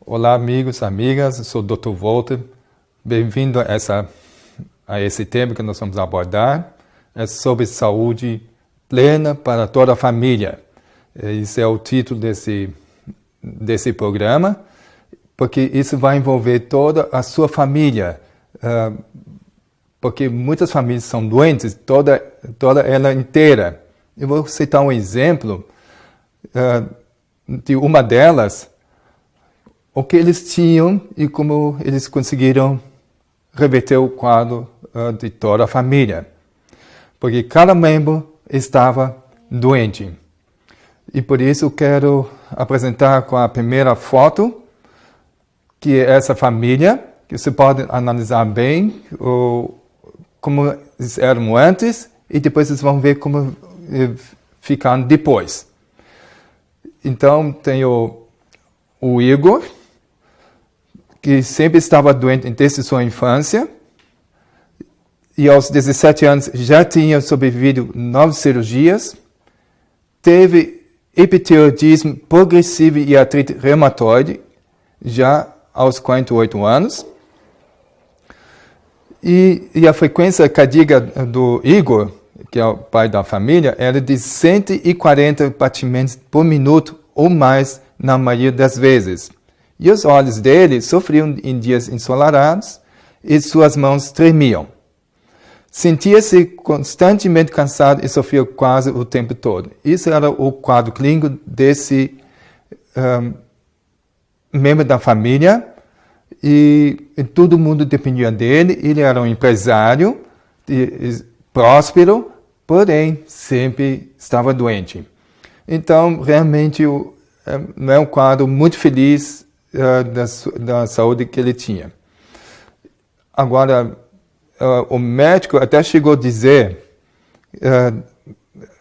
Olá, amigos, amigas, eu sou o Dr. Walter. Bem-vindo a esse tema que nós vamos abordar. É sobre saúde plena para toda a família. Esse é o título desse programa, porque isso vai envolver toda a sua família. Porque muitas famílias são doentes, toda ela inteira. Eu vou citar um exemplo de uma delas, o que eles tinham e como eles conseguiram reverter o quadro de toda a família. Porque cada membro estava doente. E por isso eu quero apresentar com a primeira foto, que é essa família, que você pode analisar bem como eles eram antes e depois vocês vão ver como ficaram depois. Então tem o Igor, que sempre estava doente desde sua infância, e aos 17 anos já tinha sobrevivido 9 cirurgias, teve hipertireoidismo progressivo e artrite reumatoide, já aos 48 anos, e a frequência cardíaca do Igor, que é o pai da família, era de 140 batimentos por minuto ou mais na maioria das vezes. E os olhos dele sofriam em dias ensolarados e suas mãos tremiam. Sentia-se constantemente cansado e sofria quase o tempo todo. Isso era o quadro clínico desse membro da família e todo mundo dependia dele. Ele era um empresário próspero, porém sempre estava doente. Então, realmente, não é um quadro muito feliz da saúde que ele tinha. Agora, o médico até chegou a dizer,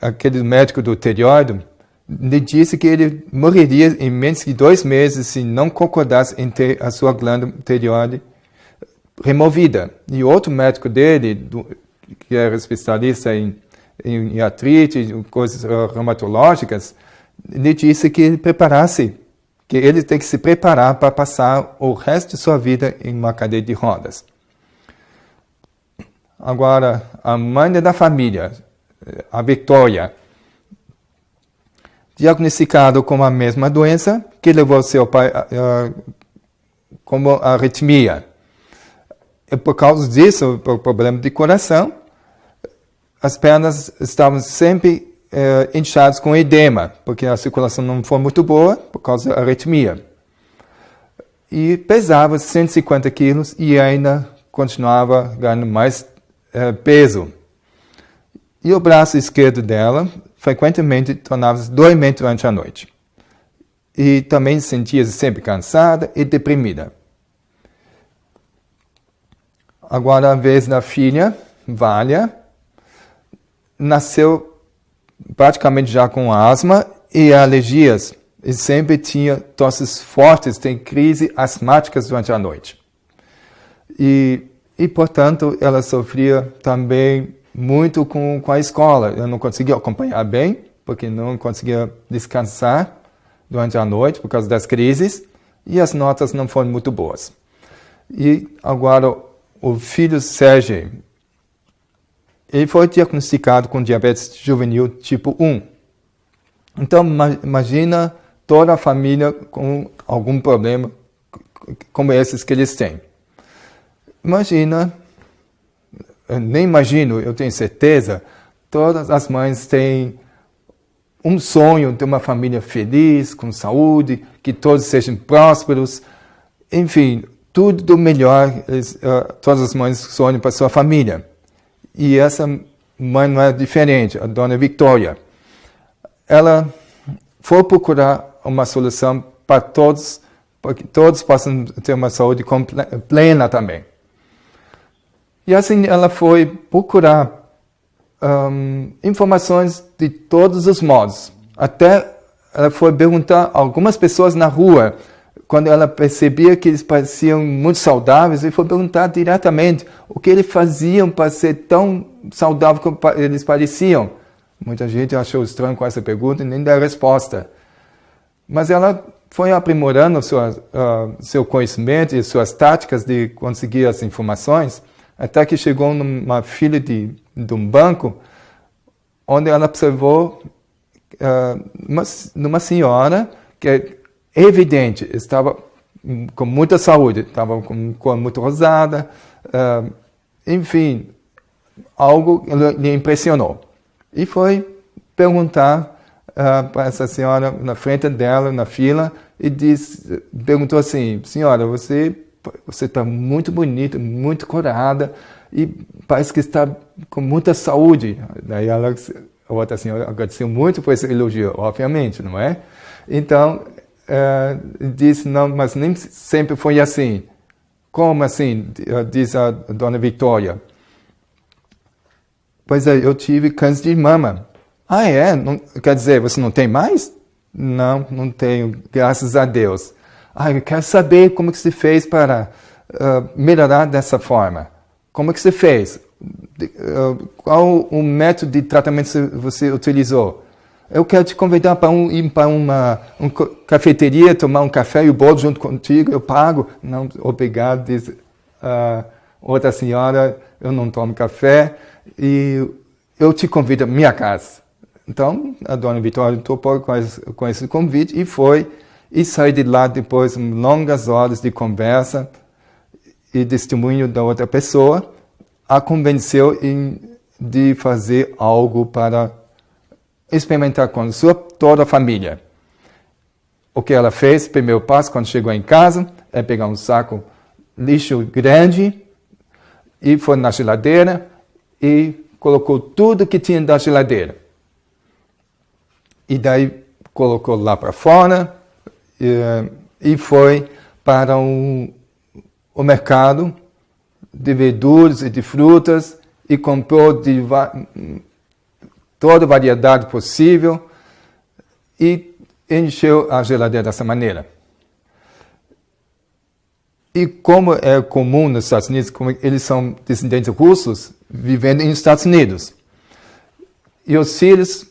aquele médico do tireoide, ele disse que ele morreria em menos de 2 meses se não concordasse em ter a sua glândula tireoide removida. E outro médico dele, que era especialista em artrite, em coisas reumatológicas, ele disse que ele tem que se preparar para passar o resto de sua vida em uma cadeira de rodas. Agora, a mãe da família, a Victoria, diagnosticada com a mesma doença, que levou seu pai como arritmia. E por causa disso, por problema de coração, as pernas estavam sempre inchadas com edema, porque a circulação não foi muito boa por causa da arritmia. E pesava 150 quilos e ainda continuava ganhando mais peso. E o braço esquerdo dela frequentemente tornava-se dormente durante a noite. E também sentia-se sempre cansada e deprimida. Agora a vez da filha, Vália, nasceu praticamente já com asma e alergias, e sempre tinha tosses fortes, tem crises asmáticas durante a noite. E portanto, ela sofria também muito com a escola. Eu não conseguia acompanhar bem, porque não conseguia descansar durante a noite por causa das crises, e as notas não foram muito boas. E agora, o filho Sérgio, ele foi diagnosticado com diabetes juvenil tipo 1. Então, imagina toda a família com algum problema como esses que eles têm. Imagina, nem imagino, eu tenho certeza, todas as mães têm um sonho de uma família feliz, com saúde, que todos sejam prósperos, enfim, tudo do melhor, todas as mães sonham para sua família. E essa mãe não é diferente, a dona Victoria. Ela foi procurar uma solução para todos que possam ter uma saúde plena também. E assim ela foi procurar informações de todos os modos. Até ela foi perguntar a algumas pessoas na rua, quando ela percebia que eles pareciam muito saudáveis, e foi perguntar diretamente o que eles faziam para ser tão saudável como eles pareciam. Muita gente achou estranho com essa pergunta e nem deu resposta. Mas ela foi aprimorando seu conhecimento e suas táticas de conseguir as informações, até que chegou numa fila de um banco, onde ela observou numa senhora que é evidente, estava com muita saúde, estava com cor muito rosada, enfim, algo lhe impressionou. E foi perguntar para essa senhora na frente dela, na fila, e perguntou assim: senhora, você está muito bonita, muito corada, e parece que está com muita saúde. Daí a outra senhora agradeceu muito por esse elogio, obviamente, não é? Então, disse: não, mas nem sempre foi assim. Como assim? Diz a dona Vitória. Pois é, eu tive câncer de mama. Ah, é? Não, quer dizer, você não tem mais? Não, não tenho, graças a Deus. Ah, eu quero saber como que você fez para melhorar dessa forma. Como que você fez? Qual o método de tratamento você utilizou? Eu quero te convidar para ir para uma cafeteria, tomar um café e o bolo junto contigo, eu pago. Não, obrigado, diz outra senhora, eu não tomo café e eu te convido à minha casa. Então, a dona Vitória topou com esse convite e foi, e saiu de lá depois de longas horas de conversa e testemunho da outra pessoa, a convenceu de fazer algo para experimentar com toda a família. O que ela fez, primeiro passo, quando chegou em casa, é pegar um saco lixo grande e foi na geladeira e colocou tudo que tinha da geladeira. E daí colocou lá para fora e foi para o mercado de verduras e de frutas e comprou toda a variedade possível e encheu a geladeira dessa maneira. E como é comum nos Estados Unidos, como eles são descendentes russos, vivendo nos Estados Unidos. E os filhos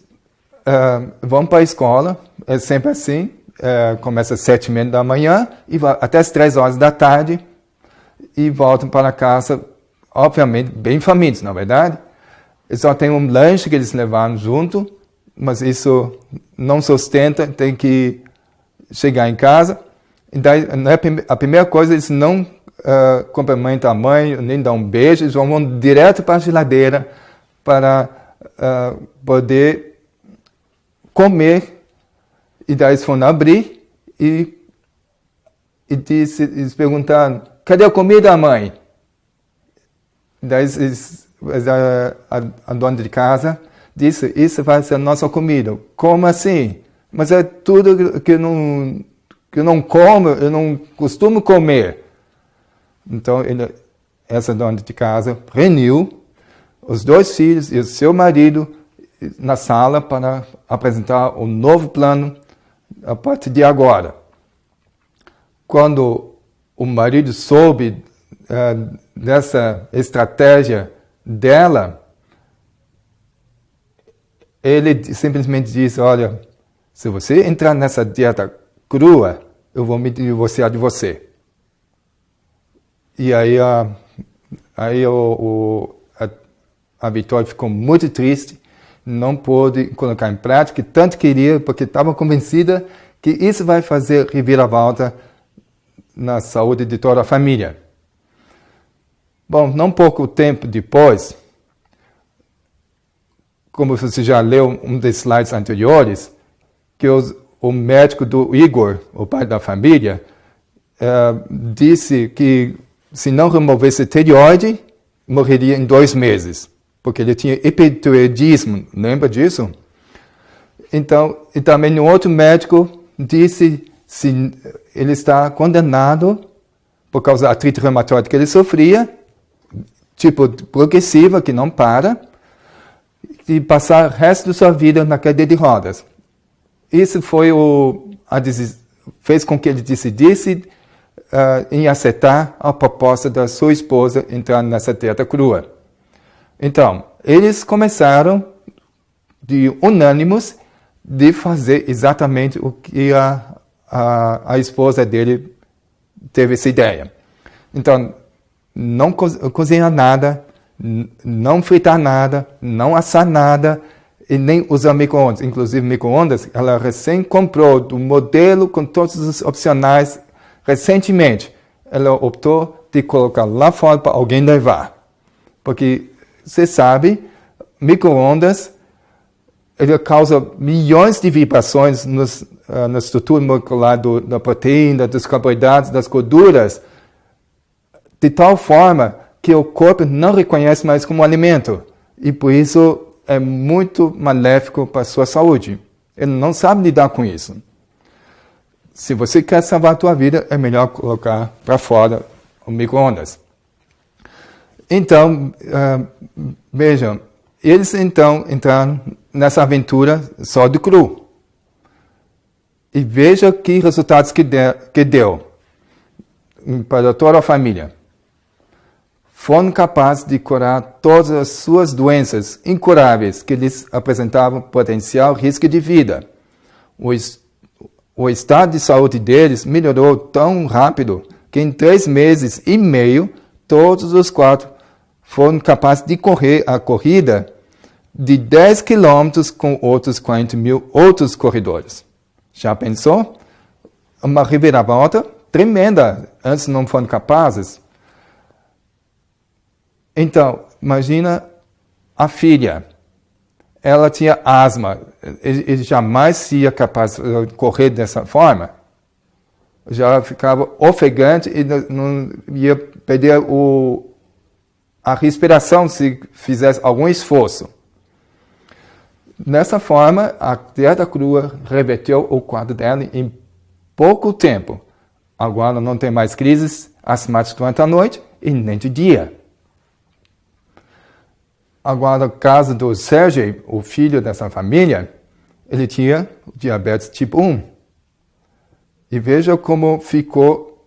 vão para a escola, é sempre assim, começa às 7h30 da manhã e vai até às 3 horas da tarde e voltam para casa, obviamente, bem famintos, na verdade. Eles só tem um lanche que eles levaram junto, mas isso não sustenta, tem que chegar em casa. E daí, a primeira coisa, eles não cumprimentam a mãe, nem dão um beijo, eles vão direto para a geladeira para poder comer. E daí eles foram abrir e eles perguntaram: cadê a comida, mãe? E daí a dona de casa disse: isso vai ser a nossa comida. Como assim? Mas é tudo que eu não como, eu não costumo comer. Então, essa dona de casa reuniu os 2 filhos e o seu marido na sala para apresentar um novo plano a partir de agora. Quando o marido soube dessa estratégia dela, ele simplesmente disse: olha, se você entrar nessa dieta crua, eu vou me divorciar de você. E aí a Vitória ficou muito triste, não pôde colocar em prática, que tanto queria, porque estava convencida que isso vai fazer reviravolta na saúde de toda a família. Bom, não pouco tempo depois, como você já leu um dos slides anteriores, que o médico do Igor, o pai da família, disse que se não removesse a tireoide, morreria em 2 meses, porque ele tinha hipertireoidismo, lembra disso? Então, e também um outro médico disse se ele está condenado por causa da artrite reumatoide que ele sofria, tipo progressiva, que não para, e passar o resto da sua vida na cadeira de rodas. Isso foi fez com que ele decidisse em aceitar a proposta da sua esposa entrar nessa dieta crua. Então, eles começaram, de unânimos, de fazer exatamente o que a esposa dele teve essa ideia. Então, não cozinhar nada, não fritar nada, não assar nada e nem usar micro-ondas. Inclusive, micro-ondas, ela recém comprou do modelo com todos os opcionais recentemente. Ela optou de colocar lá fora para alguém levar. Porque, você sabe, micro-ondas ele causa milhões de vibrações na estrutura molecular da proteína, dos carboidratos, das gorduras, de tal forma que o corpo não reconhece mais como alimento. E por isso é muito maléfico para a sua saúde. Ele não sabe lidar com isso. Se você quer salvar a sua vida, é melhor colocar para fora o micro-ondas. Então, vejam, eles então entraram nessa aventura só de cru. E veja que resultados que deu para toda a família. Foram capazes de curar todas as suas doenças incuráveis que lhes apresentavam potencial risco de vida. O estado de saúde deles melhorou tão rápido que em 3 meses e meio, todos os 4 foram capazes de correr a corrida de 10 quilômetros com outros 40 mil outros corredores. Já pensou? Uma reviravolta tremenda. Antes não foram capazes. Então, imagina a filha. Ela tinha asma. Ele jamais seria capaz de correr dessa forma. Já ficava ofegante e não ia perder a respiração se fizesse algum esforço. Dessa forma, a dieta crua reverteu o quadro dela em pouco tempo. Agora não tem mais crises asmáticas durante a noite e nem de dia. Agora, no caso do Sergei, o filho dessa família, ele tinha diabetes tipo 1. E veja como ficou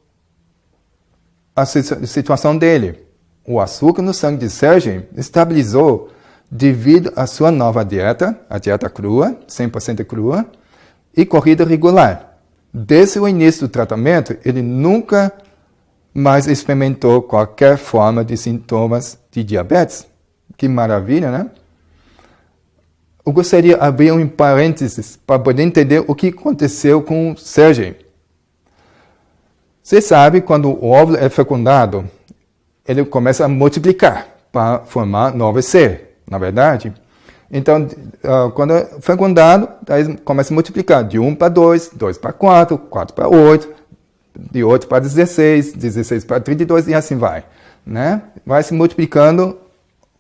a situação dele. O açúcar no sangue de Sergei estabilizou devido à sua nova dieta, a dieta crua, 100% crua, e corrida regular. Desde o início do tratamento, ele nunca mais experimentou qualquer forma de sintomas de diabetes. Que maravilha, né? Eu gostaria de abrir um parênteses para poder entender o que aconteceu com o Sergei. Você sabe, quando o óvulo é fecundado, ele começa a multiplicar para formar novo ser, na verdade. Então, quando é fecundado, aí começa a multiplicar de 1 para 2, 2 para 4, 4 para 8, de 8 para 16, 16 para 32 e assim vai. Né? Vai se multiplicando,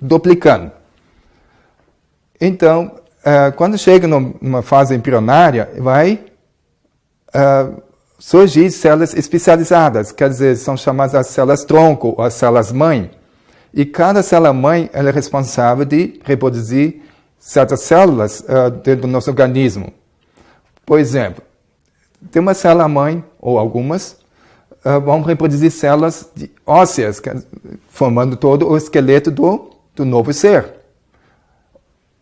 duplicando. Então, quando chega numa fase embrionária, vai surgir células especializadas, quer dizer, são chamadas as células tronco, ou as células mãe. E cada célula mãe ela é responsável de reproduzir certas células dentro do nosso organismo. Por exemplo, tem uma célula mãe, ou algumas, vão reproduzir células ósseas, formando todo o esqueleto do novo ser.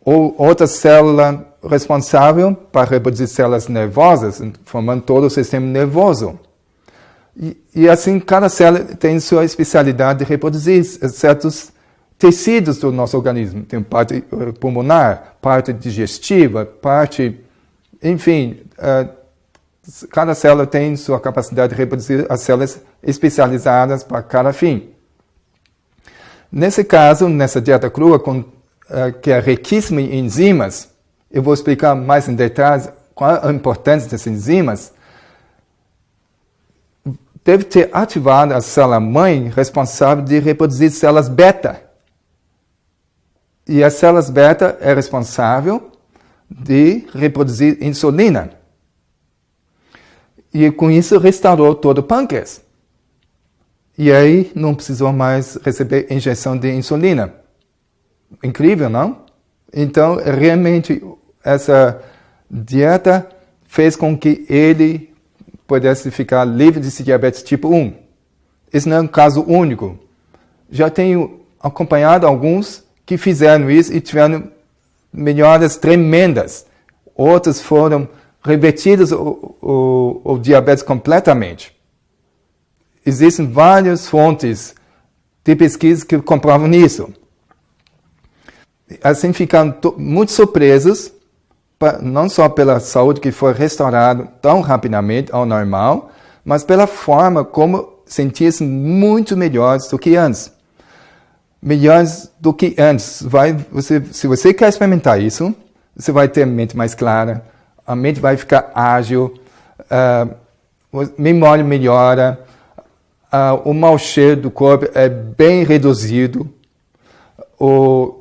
Ou outra célula responsável para reproduzir células nervosas, formando todo o sistema nervoso. E assim, cada célula tem sua especialidade de reproduzir certos tecidos do nosso organismo. Tem parte pulmonar, parte digestiva, parte... Enfim, cada célula tem sua capacidade de reproduzir as células especializadas para cada fim. Nesse caso, nessa dieta crua, que é riquíssima em enzimas, eu vou explicar mais em detalhes qual a importância dessas enzimas. Deve ter ativado a célula-mãe responsável de reproduzir células beta. E as células beta é responsável de reproduzir insulina. E com isso restaurou todo o pâncreas. E aí não precisou mais receber injeção de insulina. Incrível, não? Então, realmente, essa dieta fez com que ele pudesse ficar livre de diabetes tipo 1. Esse não é um caso único. Já tenho acompanhado alguns que fizeram isso e tiveram melhoras tremendas. Outros foram revertidas o diabetes completamente. Existem várias fontes de pesquisa que comprovam isso. Assim ficaram muito surpresos, não só pela saúde que foi restaurada tão rapidamente ao normal, mas pela forma como sentiam-se muito melhores do que antes. Melhores do que antes. Se você quer experimentar isso, você vai ter a mente mais clara, a mente vai ficar ágil, a memória melhora, o mau cheiro do corpo é bem reduzido.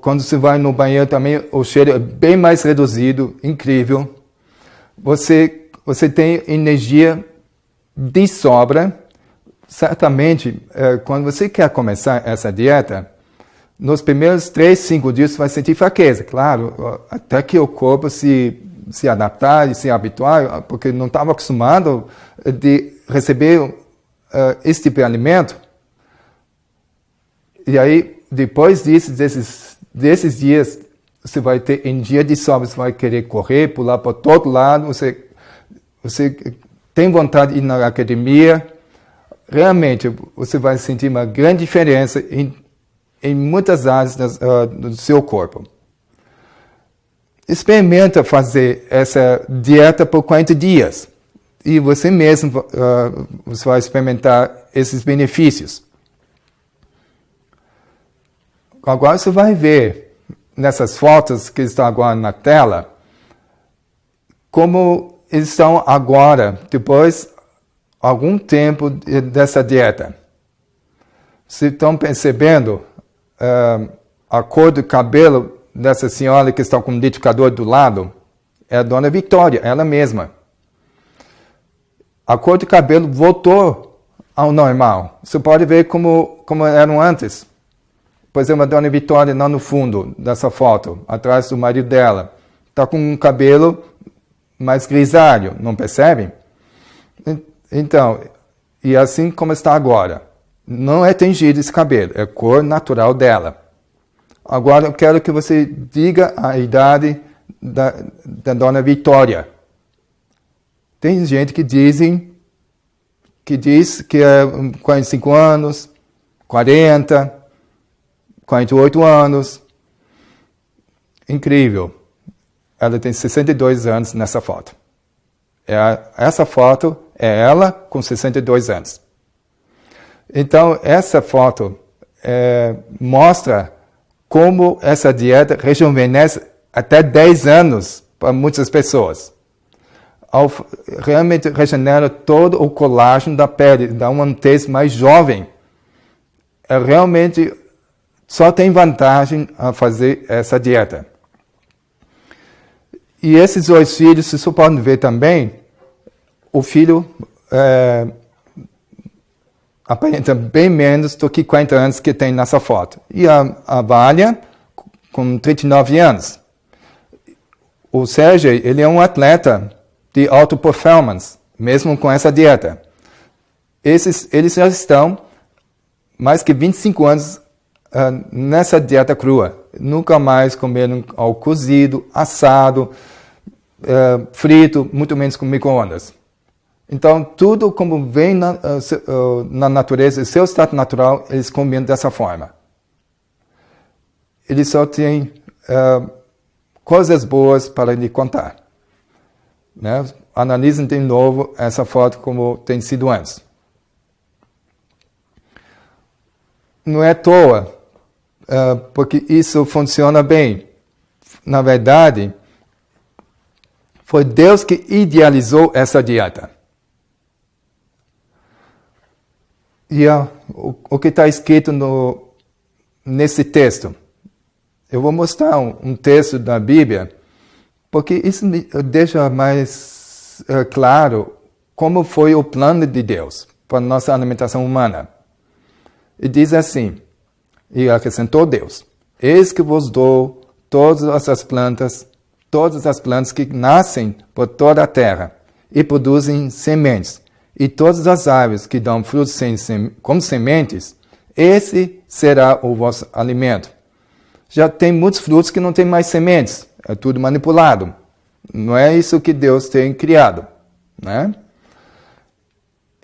Quando você vai no banheiro também, o cheiro é bem mais reduzido, incrível. Você tem energia de sobra. Certamente, quando você quer começar essa dieta, nos primeiros 3, 5 dias você vai sentir fraqueza, claro, até que o corpo se adaptar e se habituar, porque não estava acostumado de receber esse tipo de alimento. E aí, depois desses dias, você vai ter energia de sobra, você vai querer correr, pular para todo lado, você tem vontade de ir na academia. Realmente, você vai sentir uma grande diferença em muitas áreas do seu corpo. Experimenta fazer essa dieta por 40 dias. E você mesmo você vai experimentar esses benefícios. Agora você vai ver nessas fotos que estão agora na tela, como eles estão agora, depois algum tempo dessa dieta. Vocês estão percebendo a cor do cabelo dessa senhora que está com o liquidificador do lado? É a Dona Vitória, ela mesma. A cor do cabelo voltou ao normal. Você pode ver como eram antes. Por exemplo, a Dona Vitória lá no fundo dessa foto, atrás do marido dela. Está com um cabelo mais grisalho, não percebem? Então, e assim como está agora. Não é tingido esse cabelo, é a cor natural dela. Agora eu quero que você diga a idade da Dona Vitória. Tem gente que diz que é 45 anos, 40, 48 anos. Incrível. Ela tem 62 anos nessa foto. Essa foto é ela com 62 anos. Então, essa foto mostra como essa dieta rejuvenesce até 10 anos para muitas pessoas. Realmente regenera todo o colágeno da pele, dá uma tez mais jovem. Realmente só tem vantagem a fazer essa dieta. E esses dois filhos, vocês podem ver também, o filho aparenta bem menos do que 40 anos que tem nessa foto. E a Vália, com 39 anos. O Sérgio, ele é um atleta de alta performance, mesmo com essa dieta. Eles já estão mais que 25 anos nessa dieta crua. Nunca mais comeram ao cozido, assado, frito, muito menos com micro-ondas. Então, tudo como vem na natureza, seu estado natural, eles comem dessa forma. Eles só têm coisas boas para lhe contar. Né? Analisem de novo essa foto como tem sido antes. Não é à toa, porque isso funciona bem. Na verdade, foi Deus que idealizou essa dieta. E o que está escrito nesse texto? Eu vou mostrar um texto da Bíblia, porque isso deixa mais claro como foi o plano de Deus para a nossa alimentação humana. E diz assim, e acrescentou Deus: eis que vos dou todas as plantas que nascem por toda a terra e produzem sementes, e todas as árvores que dão frutos como sementes, esse será o vosso alimento. Já tem muitos frutos que não têm mais sementes, é tudo manipulado. Não é isso que Deus tem criado, né?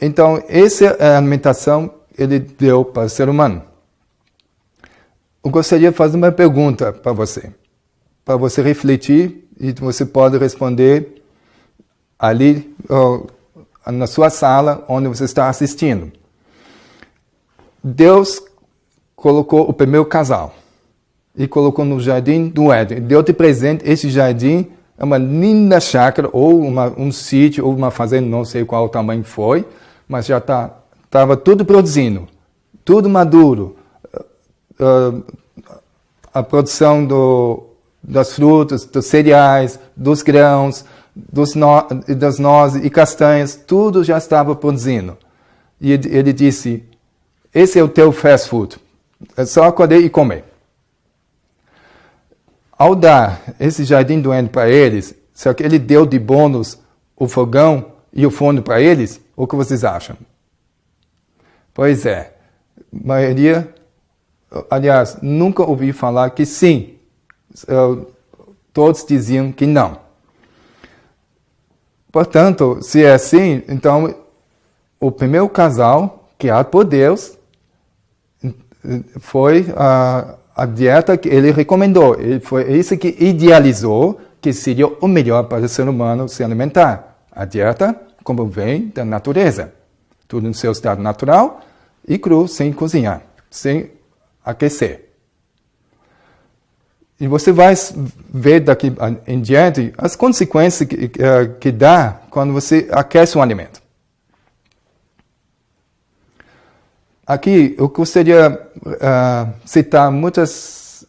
Então, essa é a alimentação que Ele deu para o ser humano. Eu gostaria de fazer uma pergunta para você refletir, e você pode responder ali na sua sala, onde você está assistindo. Deus colocou o primeiro casal e colocou no jardim do Éden. Deu de presente esse jardim, é uma linda chácara, ou um sítio, ou uma fazenda, não sei qual o tamanho foi, mas já estava tudo produzindo, tudo maduro. A produção das frutas, dos cereais, dos grãos, das nozes e castanhas, tudo já estava produzindo. E ele disse, esse é o teu fast food, é só acordar e comer. Ao dar esse jardim do Éden para eles, só que ele deu de bônus o fogão e o forno para eles, o que vocês acham? Pois é, a maioria, aliás, nunca ouvi falar que sim. Todos diziam que não. Portanto, se é assim, então o primeiro casal criado por Deus foi a dieta que ele recomendou. Foi isso que idealizou que seria o melhor para o ser humano se alimentar. A dieta como vem da natureza. Tudo no seu estado natural e cru, sem cozinhar, sem aquecer. E você vai ver daqui em diante as consequências que dá quando você aquece um alimento. Aqui eu gostaria citar muitas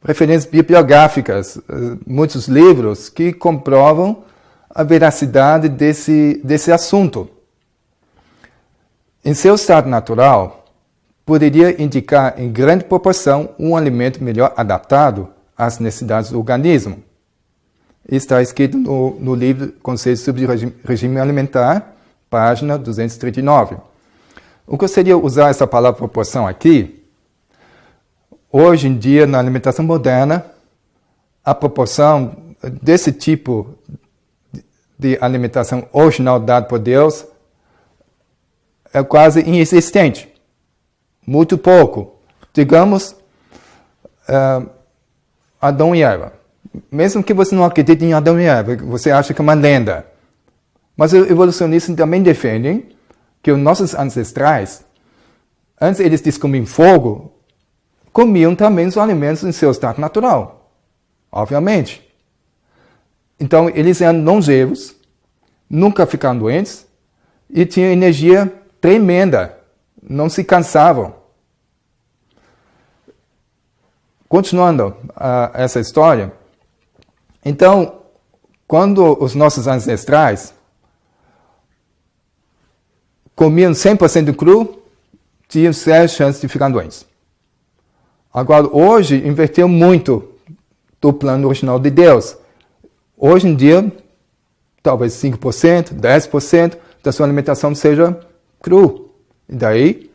referências bibliográficas, muitos livros que comprovam a veracidade desse assunto. Em seu estado natural, poderia indicar em grande proporção um alimento melhor adaptado às necessidades do organismo. Está escrito no livro Conselhos sobre Regime Alimentar, página 239. Eu gostaria de usar essa palavra proporção aqui. Hoje em dia, na alimentação moderna, a proporção desse tipo de alimentação original dada por Deus é quase inexistente. Muito pouco. Digamos, Adão e Eva. Mesmo que você não acredite em Adão e Eva, você acha que é uma lenda. Mas os evolucionistas também defendem que os nossos ancestrais, antes eles descobriam fogo, comiam também os alimentos em seu estado natural. Obviamente. Então, eles eram longevos, nunca ficaram doentes e tinham energia tremenda, não se cansavam. Continuando essa história, então, quando os nossos ancestrais comiam 100% cru, tinham sérias chances de ficar doentes. Agora, hoje, inverteu muito do plano original de Deus. Hoje em dia, talvez 5%, 10% da sua alimentação seja cru. E daí,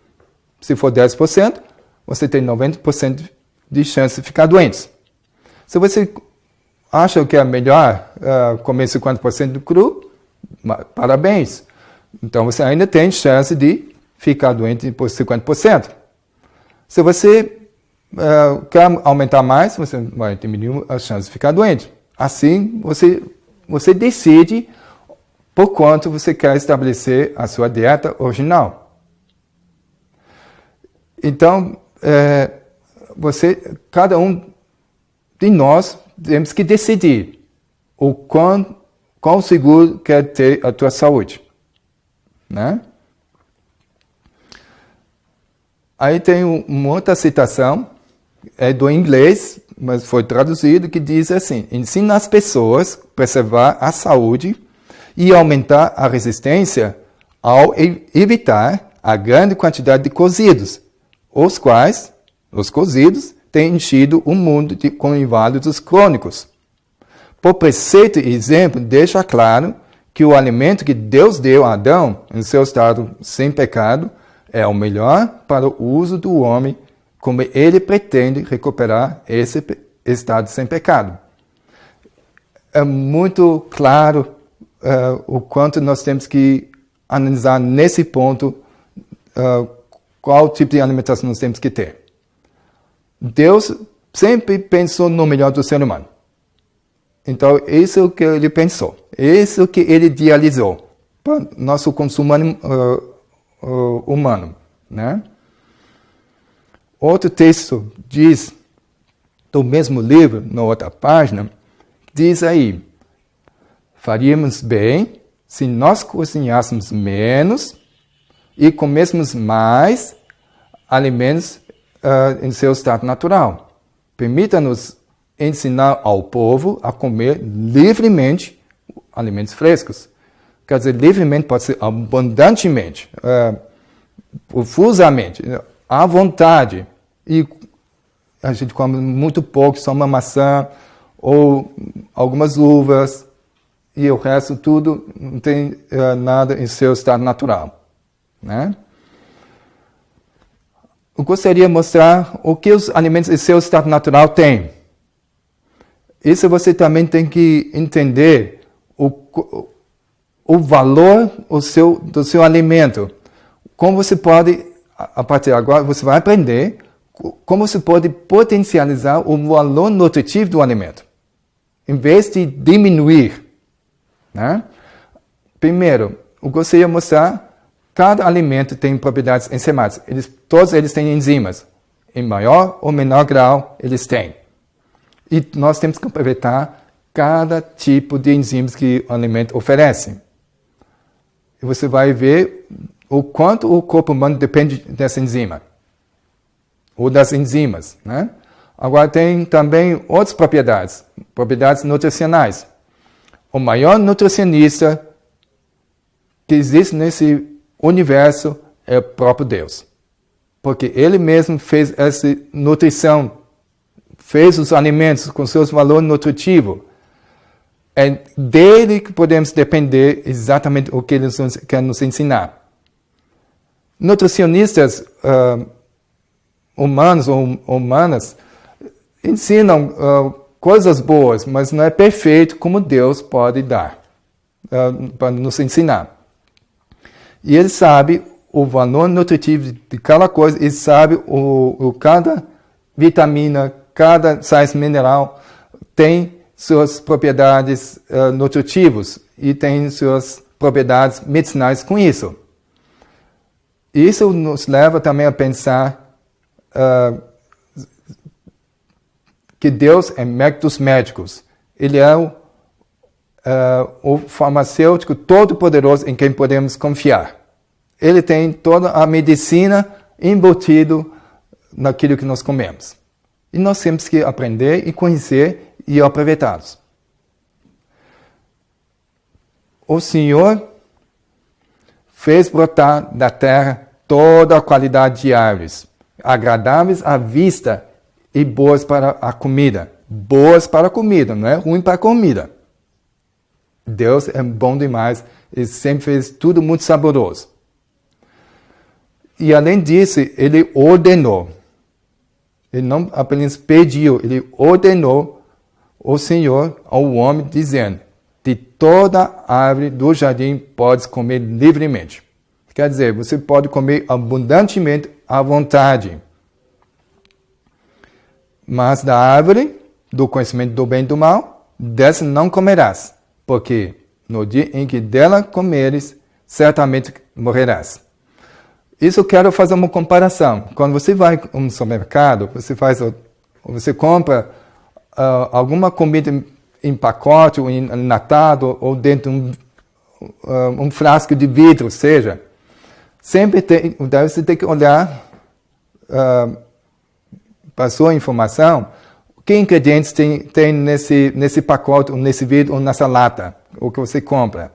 se for 10%, você tem 90% de chance de ficar doente. Se você acha que é melhor comer 50% cru, parabéns. Então você ainda tem chance de ficar doente por 50%. Se você quer aumentar mais, você vai diminuir a chance de ficar doente. Assim, você decide por quanto você quer estabelecer a sua dieta original. Então, cada um de nós temos que decidir o quão seguro quer ter a tua saúde. Né? Aí tem uma outra citação, é do inglês, mas foi traduzido, que diz assim: ensina as pessoas a preservar a saúde e aumentar a resistência ao evitar a grande quantidade de cozidos, os quais, os cozidos, têm enchido o mundo com inválidos crônicos. Por preceito e exemplo, deixa claro que o alimento que Deus deu a Adão, em seu estado sem pecado, é o melhor para o uso do homem, como ele pretende recuperar esse estado sem pecado. é muito claro o quanto nós temos que analisar nesse ponto qual tipo de alimentação nós temos que ter. Deus sempre pensou no melhor do ser humano. Então, isso é o que ele pensou. Isso é o que ele idealizou para nosso consumo humano, né? Outro texto diz, do mesmo livro, na outra página, diz aí, faríamos bem se nós cozinhássemos menos e comêssemos mais alimentos em seu estado natural. Permita-nos ensinar ao povo a comer livremente alimentos frescos. Quer dizer, livremente pode ser abundantemente, profusamente, à vontade. E a gente come muito pouco, só uma maçã ou algumas uvas, e o resto tudo não tem nada em seu estado natural, né? Eu gostaria de mostrar o que os alimentos em seu estado natural têm. Isso você também tem que entender o valor do seu alimento. Como você pode, a partir de agora, você vai aprender como você pode potencializar o valor nutritivo do alimento, em vez de diminuir, né? Primeiro, eu gostaria de mostrar cada alimento tem propriedades enzimáticas. Todos eles têm enzimas. Em maior ou menor grau, eles têm. E nós temos que aproveitar cada tipo de enzimas que o alimento oferece. E você vai ver o quanto o corpo humano depende dessa enzima. Ou das enzimas, né? Agora tem também outras propriedades nutricionais. O maior nutricionista que existe nesse universo é o próprio Deus. Porque ele mesmo fez essa nutrição, fez os alimentos com seus valores nutritivos. É dele que podemos depender exatamente o que ele quer nos ensinar. Nutricionistas humanos ou humanas ensinam coisas boas, mas não é perfeito como Deus pode dar para nos ensinar. E ele sabe o valor nutritivo de cada coisa, ele sabe cada vitamina, cada sais mineral tem suas propriedades nutritivas e tem suas propriedades medicinais com isso. Isso nos leva também a pensar que Deus é médico dos médicos. Ele é o farmacêutico todo-poderoso em quem podemos confiar. Ele tem toda a medicina embutido naquilo que nós comemos. E nós temos que aprender e conhecer e aproveitá-los. O Senhor fez brotar da terra toda a qualidade de árvores, agradáveis à vista e boas para a comida. Boas para a comida, não é ruim para a comida. Deus é bom demais, Ele sempre fez tudo muito saboroso. E além disso, Ele ordenou. Ele não apenas pediu, Ele ordenou o Senhor ao homem, dizendo: de toda árvore do jardim podes comer livremente. Quer dizer, você pode comer abundantemente à vontade. Mas da árvore do conhecimento do bem e do mal, dessa não comerás, porque no dia em que dela comeres, certamente morrerás. Isso eu quero fazer uma comparação. Quando você vai no supermercado, você compra alguma comida em pacote, ou enlatado, ou dentro de um frasco de vidro, seja, sempre você tem que olhar para a sua informação, que ingredientes tem nesse pacote, ou nesse vidro, ou nessa lata, o que você compra.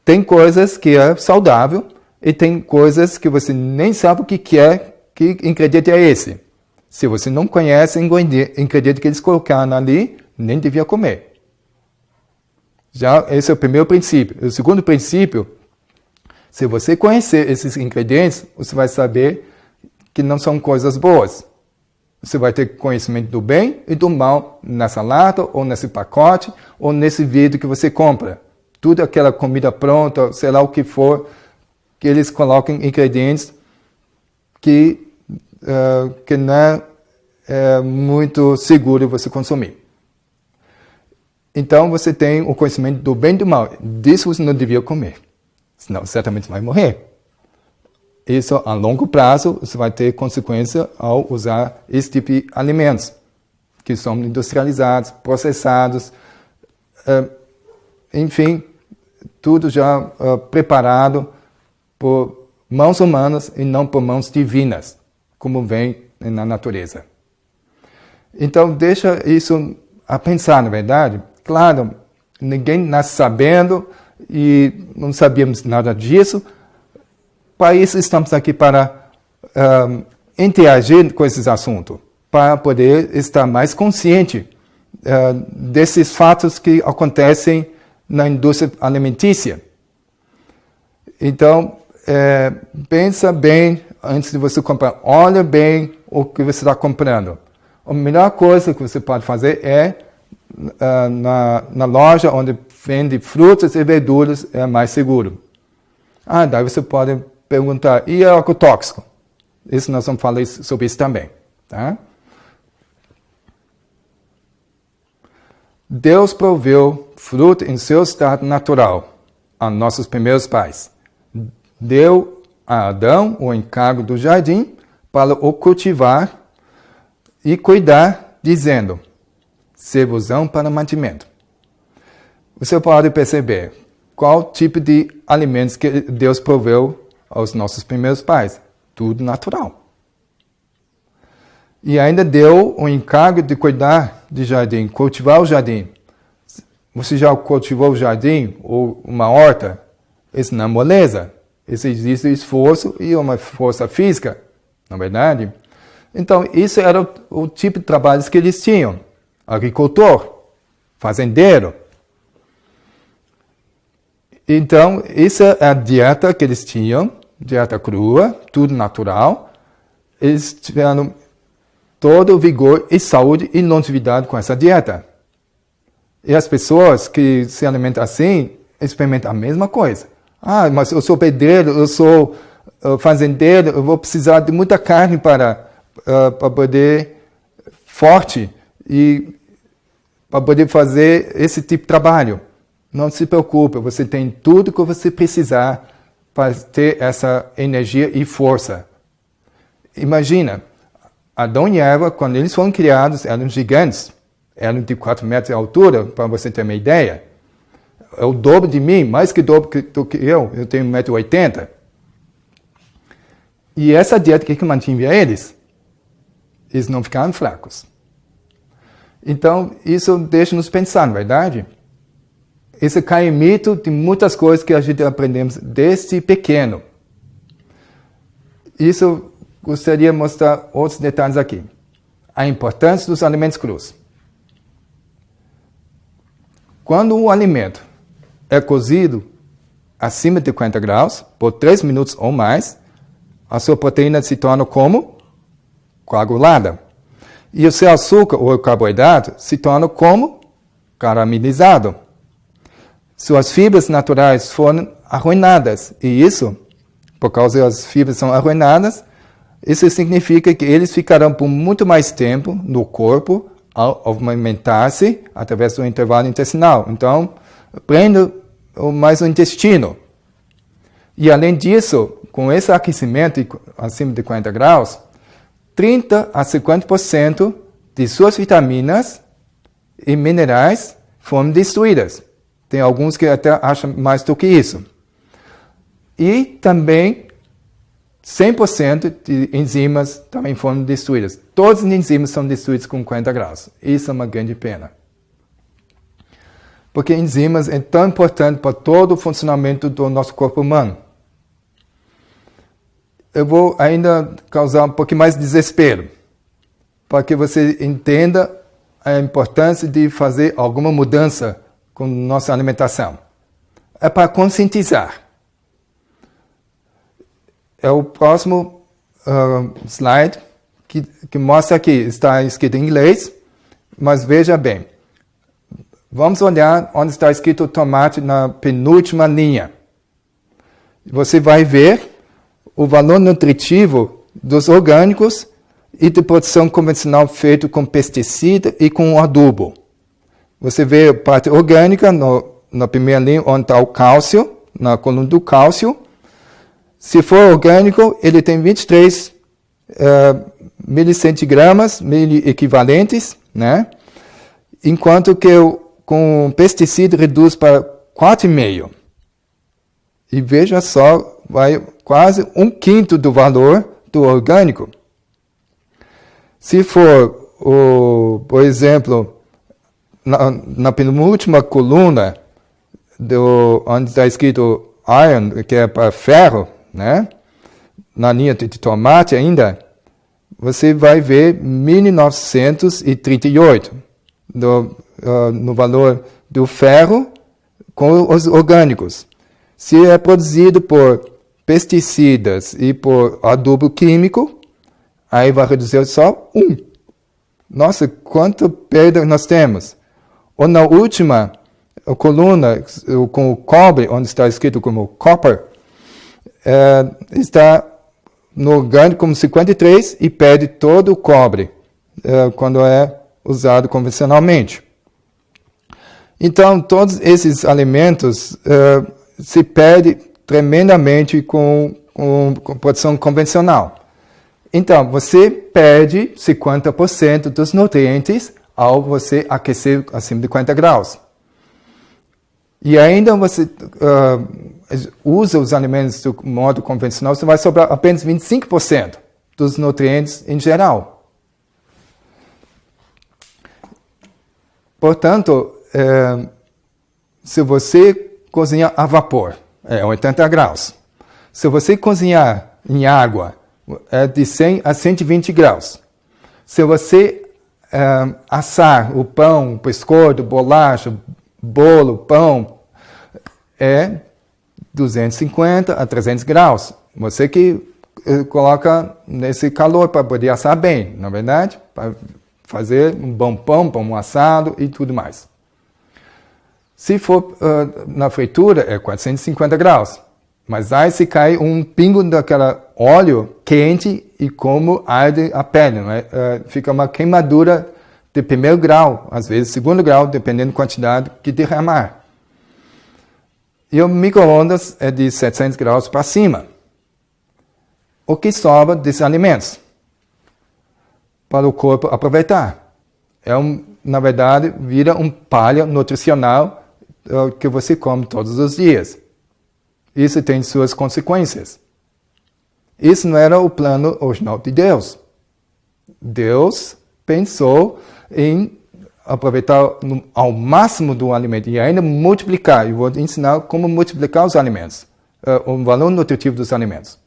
Tem coisas que é saudável, e tem coisas que você nem sabe o que é, que ingrediente é esse. Se você não conhece o ingrediente que eles colocaram ali, nem devia comer. Já esse é o primeiro princípio. O segundo princípio, se você conhecer esses ingredientes, você vai saber que não são coisas boas. Você vai ter conhecimento do bem e do mal nessa lata, ou nesse pacote, ou nesse vidro que você compra. Tudo aquela comida pronta, sei lá o que for, que eles colocam ingredientes que não é muito seguro você consumir. Então você tem o conhecimento do bem e do mal. Disso você não devia comer, senão certamente vai morrer. Isso, a longo prazo, você vai ter consequência ao usar esse tipo de alimentos, que são industrializados, processados, enfim, tudo já preparado por mãos humanas e não por mãos divinas, como vem na natureza. Então, deixa isso a pensar, na verdade. Claro, ninguém nasce sabendo e não sabíamos nada disso. Para isso, estamos aqui para interagir com esses assuntos, para poder estar mais consciente desses fatos que acontecem na indústria alimentícia. Então, pensa bem antes de você comprar. Olha bem o que você está comprando. A melhor coisa que você pode fazer é na loja onde vende frutas e verduras, é mais seguro. Daí você pode perguntar, e é algo tóxico? Isso nós vamos falar sobre isso também. Tá? Deus proveu fruto em seu estado natural a nossos primeiros pais. Deu a Adão o encargo do jardim para o cultivar e cuidar, dizendo, servos-ão para mantimento. Você pode perceber qual tipo de alimentos que Deus proveu aos nossos primeiros pais. Tudo natural. E ainda deu o encargo de cuidar do jardim, cultivar o jardim. Você já cultivou o jardim ou uma horta? Isso não é moleza. Isso existe esforço e uma força física, não é verdade? Então, isso era o tipo de trabalhos que eles tinham. Agricultor, fazendeiro. Então, essa é a dieta que eles tinham, dieta crua, tudo natural. Eles tiveram todo o vigor e saúde e longevidade com essa dieta. E as pessoas que se alimentam assim, experimentam a mesma coisa. Mas eu sou pedreiro, eu sou fazendeiro, eu vou precisar de muita carne para poder forte e para poder fazer esse tipo de trabalho. Não se preocupe, você tem tudo que você precisar para ter essa energia e força. Imagina, Adão e Eva, quando eles foram criados, eram gigantes. Eram de 4 metros de altura, para você ter uma ideia. É o dobro de mim, mais que o dobro do que eu. Eu tenho 1,80 m. E essa dieta que mantinha eles? Eles não ficaram fracos. Então, isso deixa-nos pensar, não é verdade? Esse cai em mito de muitas coisas que a gente aprendemos desde pequeno. Isso gostaria de mostrar outros detalhes aqui. A importância dos alimentos crus. Quando um alimento é cozido acima de 50 graus, por 3 minutos ou mais, a sua proteína se torna como? Coagulada. E o seu açúcar ou carboidrato se torna como? Caramelizado. Suas fibras naturais foram arruinadas. E isso, por causa das fibras são arruinadas, isso significa que eles ficarão por muito mais tempo no corpo ao alimentar-se através do intervalo intestinal. Então, prende mais o intestino. E além disso, com esse aquecimento acima de 40 graus, 30 a 50% de suas vitaminas e minerais foram destruídas. Tem alguns que até acham mais do que isso. E também 100% de enzimas também foram destruídas. Todas as enzimas são destruídas com 40 graus. Isso é uma grande pena. Porque enzimas é tão importante para todo o funcionamento do nosso corpo humano. Eu vou ainda causar um pouquinho mais de desespero, para que você entenda a importância de fazer alguma mudança com nossa alimentação. É para conscientizar. É o próximo slide, que mostra aqui, está escrito em inglês, mas veja bem. Vamos olhar onde está escrito tomate na penúltima linha. Você vai ver o valor nutritivo dos orgânicos e de produção convencional feito com pesticida e com adubo. Você vê a parte orgânica na primeira linha, onde está o cálcio, na coluna do cálcio. Se for orgânico, ele tem 23 milicentigramas, miliequivalentes, né? Enquanto que com pesticida reduz para 4,5. E veja só, vai quase 1/5 do valor do orgânico. Se for, por exemplo, na penúltima coluna, onde está escrito iron, que é para ferro, né? Na linha de tomate ainda, você vai ver 1938 no valor do ferro com os orgânicos. Se é produzido por pesticidas e por adubo químico, aí vai reduzir só 1. Nossa, quanta perda nós temos. Ou na última coluna, com o cobre, onde está escrito como copper, está no orgânico como 53 e perde todo o cobre quando é usado convencionalmente. Então, todos esses alimentos se perdem tremendamente com produção convencional. Então, você perde 50% dos nutrientes ao você aquecer acima de 40 graus. E ainda você usa os alimentos do modo convencional, você vai sobrar apenas 25% dos nutrientes em geral. Portanto, se você cozinhar a vapor, é 80 graus. Se você cozinhar em água, é de 100 a 120 graus. Se você assar o pão, o biscoito, bolacha, bolo, pão, é 250 a 300 graus. Você que coloca nesse calor para poder assar bem, na verdade, para fazer um bom pão, pão assado e tudo mais. Se for na fritura, é 450 graus. Mas aí se cai um pingo daquele óleo quente e como arde a pele. Não é? Fica uma queimadura de primeiro grau, às vezes segundo grau, dependendo da quantidade que derramar. E o micro-ondas é de 700 graus para cima. O que sobra desses alimentos? Para o corpo aproveitar. Na verdade, vira um palha nutricional que você come todos os dias. Isso tem suas consequências. Isso não era o plano original de Deus. Deus pensou em aproveitar ao máximo do alimento e ainda multiplicar. Eu vou ensinar como multiplicar os alimentos, o valor nutritivo dos alimentos.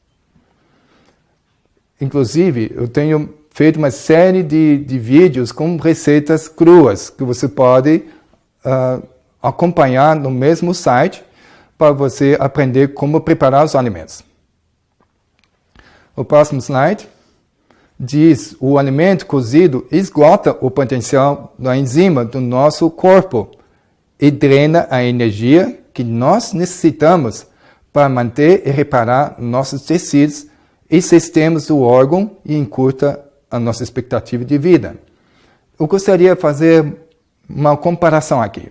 Inclusive, eu tenho feito uma série de vídeos com receitas cruas que você pode acompanhar no mesmo site para você aprender como preparar os alimentos. O próximo slide diz: o alimento cozido esgota o potencial da enzima do nosso corpo e drena a energia que nós necessitamos para manter e reparar nossos tecidos e sistemas do órgão e encurta a nossa expectativa de vida. Eu gostaria de fazer uma comparação aqui.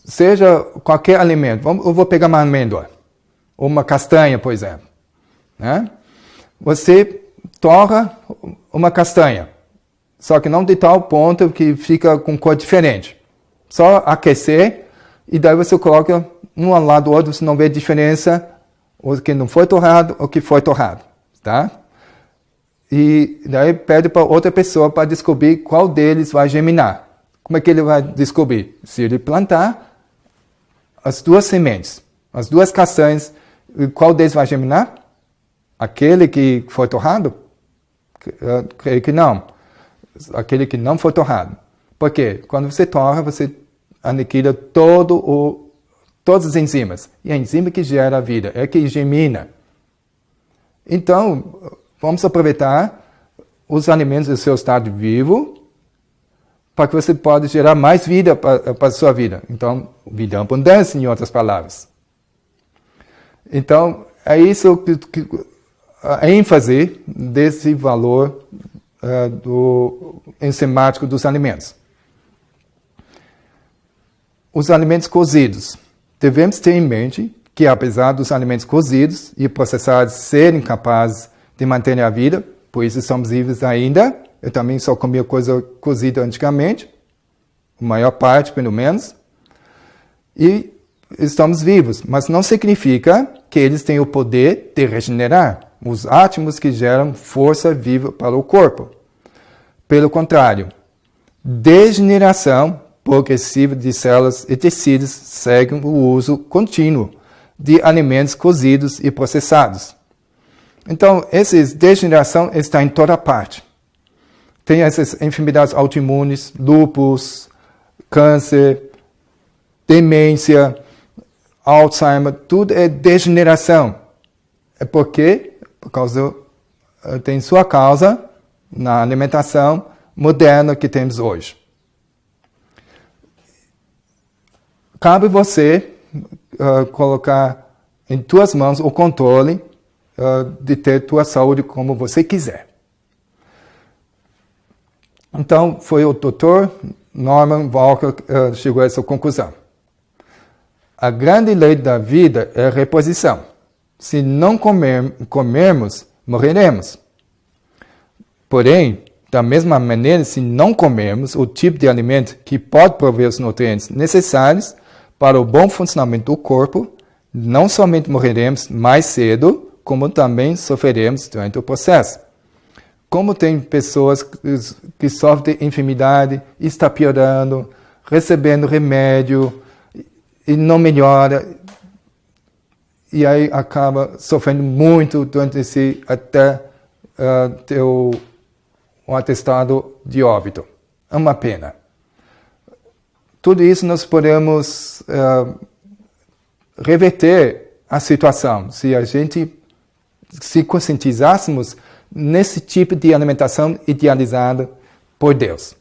Seja qualquer alimento, eu vou pegar uma amêndoa, ou uma castanha, por exemplo. Né? Você torra uma castanha, só que não de tal ponto que fica com cor diferente. Só aquecer, e daí você coloca um ao lado do outro, você não vê diferença, o que não foi torrado, ou que foi torrado. Tá? E daí pede para outra pessoa para descobrir qual deles vai germinar. Como é que ele vai descobrir? Se ele plantar as duas sementes, as duas castanhas, qual deles vai germinar? Aquele que foi torrado? Creio que não. Aquele que não foi torrado. Por quê? Quando você torra, você aniquila todas as enzimas. E a enzima que gera a vida, é que germina. Então, vamos aproveitar os alimentos do seu estado vivo para que você possa gerar mais vida para a sua vida. Então, vida abundância, em outras palavras. Então, é isso a ênfase desse valor do enzimático dos alimentos. Os alimentos cozidos. Devemos ter em mente que, apesar dos alimentos cozidos e processados serem capazes de manter a vida, por isso somos vivos ainda. Eu também só comia coisa cozida antigamente, a maior parte, pelo menos. E estamos vivos, mas não significa que eles têm o poder de regenerar os átomos que geram força viva para o corpo. Pelo contrário, degeneração progressiva de células e tecidos segue o uso contínuo de alimentos cozidos e processados. Então, essa degeneração está em toda parte. Tem essas enfermidades autoimunes, lúpus, câncer, demência, Alzheimer, tudo é degeneração. É porque, tem sua causa na alimentação moderna que temos hoje. Cabe você colocar em tuas mãos o controle de ter tua saúde como você quiser. Então, foi o Dr. Norman Walker que chegou a essa conclusão. A grande lei da vida é a reposição. Se não comermos, morreremos. Porém, da mesma maneira, se não comermos o tipo de alimento que pode prover os nutrientes necessários para o bom funcionamento do corpo, não somente morreremos mais cedo, como também sofreremos durante o processo. Como tem pessoas que sofrem de enfermidade, está piorando, recebendo remédio, e não melhora, e aí acaba sofrendo muito durante esse até ter um atestado de óbito. É uma pena. Tudo isso nós podemos reverter a situação se a gente se conscientizássemos nesse tipo de alimentação idealizada por Deus.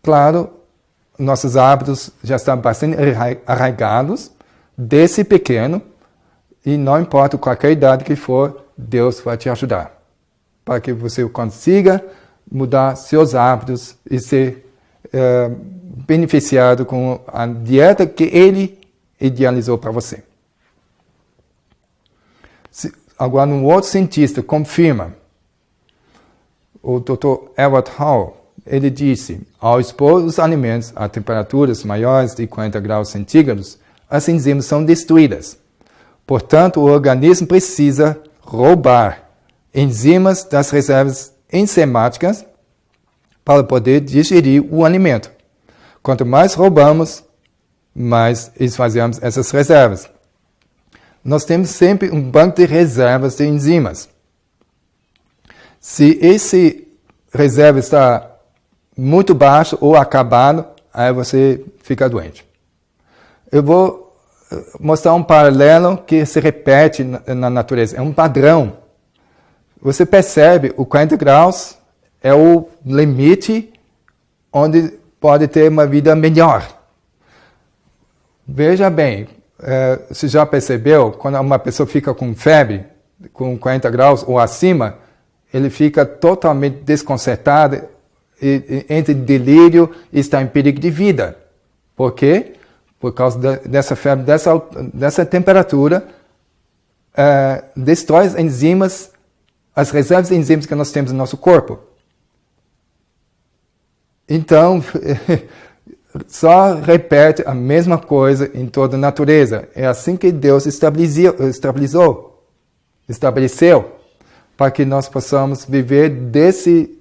Claro, nossos hábitos já estão bastante arraigados desde pequeno e não importa qualquer idade que for, Deus vai te ajudar para que você consiga mudar seus hábitos e ser beneficiado com a dieta que Ele idealizou para você. Agora, um outro cientista confirma, o Dr. Edward Hall, ele disse, ao expor os alimentos a temperaturas maiores de 40 graus centígrados, as enzimas são destruídas. Portanto, o organismo precisa roubar enzimas das reservas enzimáticas para poder digerir o alimento. Quanto mais roubamos, mais esvaziamos essas reservas. Nós temos sempre um banco de reservas de enzimas. Se esse reserva está muito baixo ou acabado, aí você fica doente. Eu vou mostrar um paralelo que se repete na natureza. É um padrão. Você percebe, o 40 graus é o limite onde pode ter uma vida melhor. Veja bem, você já percebeu, quando uma pessoa fica com febre, com 40 graus ou acima, ele fica totalmente desconcertado, entra em delírio e está em perigo de vida. Por quê? Por causa dessa febre, dessa temperatura, destrói as enzimas, as reservas de enzimas que nós temos no nosso corpo. Então, só repete a mesma coisa em toda a natureza. É assim que Deus estabeleceu, para que nós possamos viver desse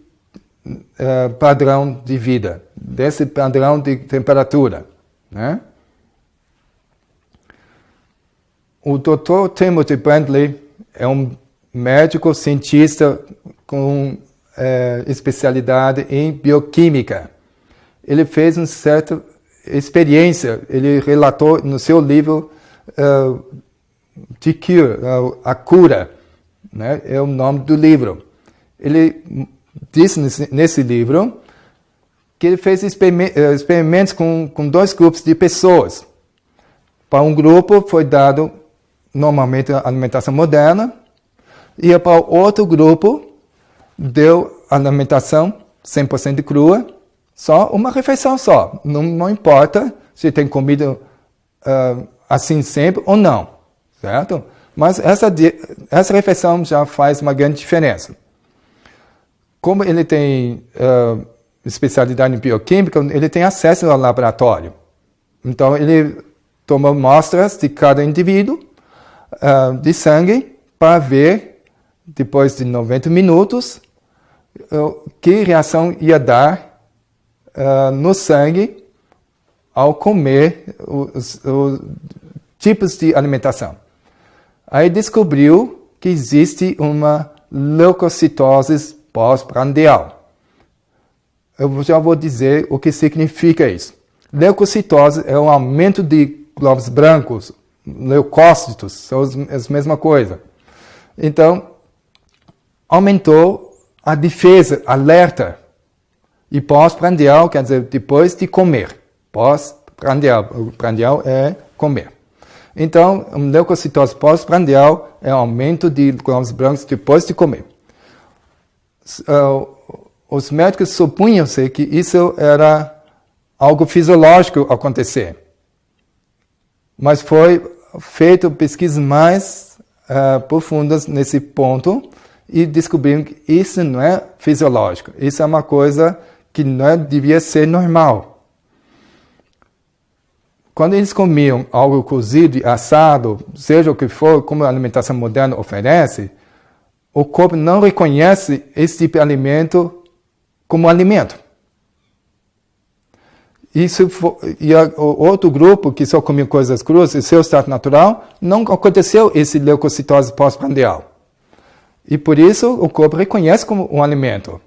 padrão de vida, desse padrão de temperatura, né? O Dr. Timothy Bentley é um médico cientista com especialidade em bioquímica. Ele fez uma certa experiência, ele relatou no seu livro The Cure, a cura, né? É o nome do livro. ele disse nesse livro que ele fez experimentos com 2 grupos de pessoas. Para um grupo foi dado normalmente a alimentação moderna, e para o outro grupo deu alimentação 100% crua, só uma refeição só. Não importa se tem comida assim sempre ou não, certo? Mas essa refeição já faz uma grande diferença. Como ele tem especialidade em bioquímica, ele tem acesso ao laboratório. Então, ele tomou amostras de cada indivíduo de sangue para ver, depois de 90 minutos, que reação ia dar no sangue ao comer os tipos de alimentação. Aí descobriu que existe uma leucocitose pós-prandial. Eu já vou dizer o que significa isso. Leucocitose é um aumento de glóbulos brancos, leucócitos, são a mesma coisa. Então, aumentou a defesa, alerta. E pós-prandial quer dizer depois de comer. Pós-prandial, prandial é comer. Então, leucocitose pós-prandial é aumento de glóbulos brancos depois de comer. Os médicos supunham-se que isso era algo fisiológico acontecer. Mas foi feito pesquisas mais profundas nesse ponto e descobriram que isso não é fisiológico. Isso é uma coisa que não devia ser normal. Quando eles comiam algo cozido, assado, seja o que for, como a alimentação moderna oferece, o corpo não reconhece esse tipo de alimento como alimento. E o outro grupo, que só comia coisas cruas, em seu estado natural, não aconteceu esse leucocitose pós-prandial. E por isso o corpo reconhece como um alimento,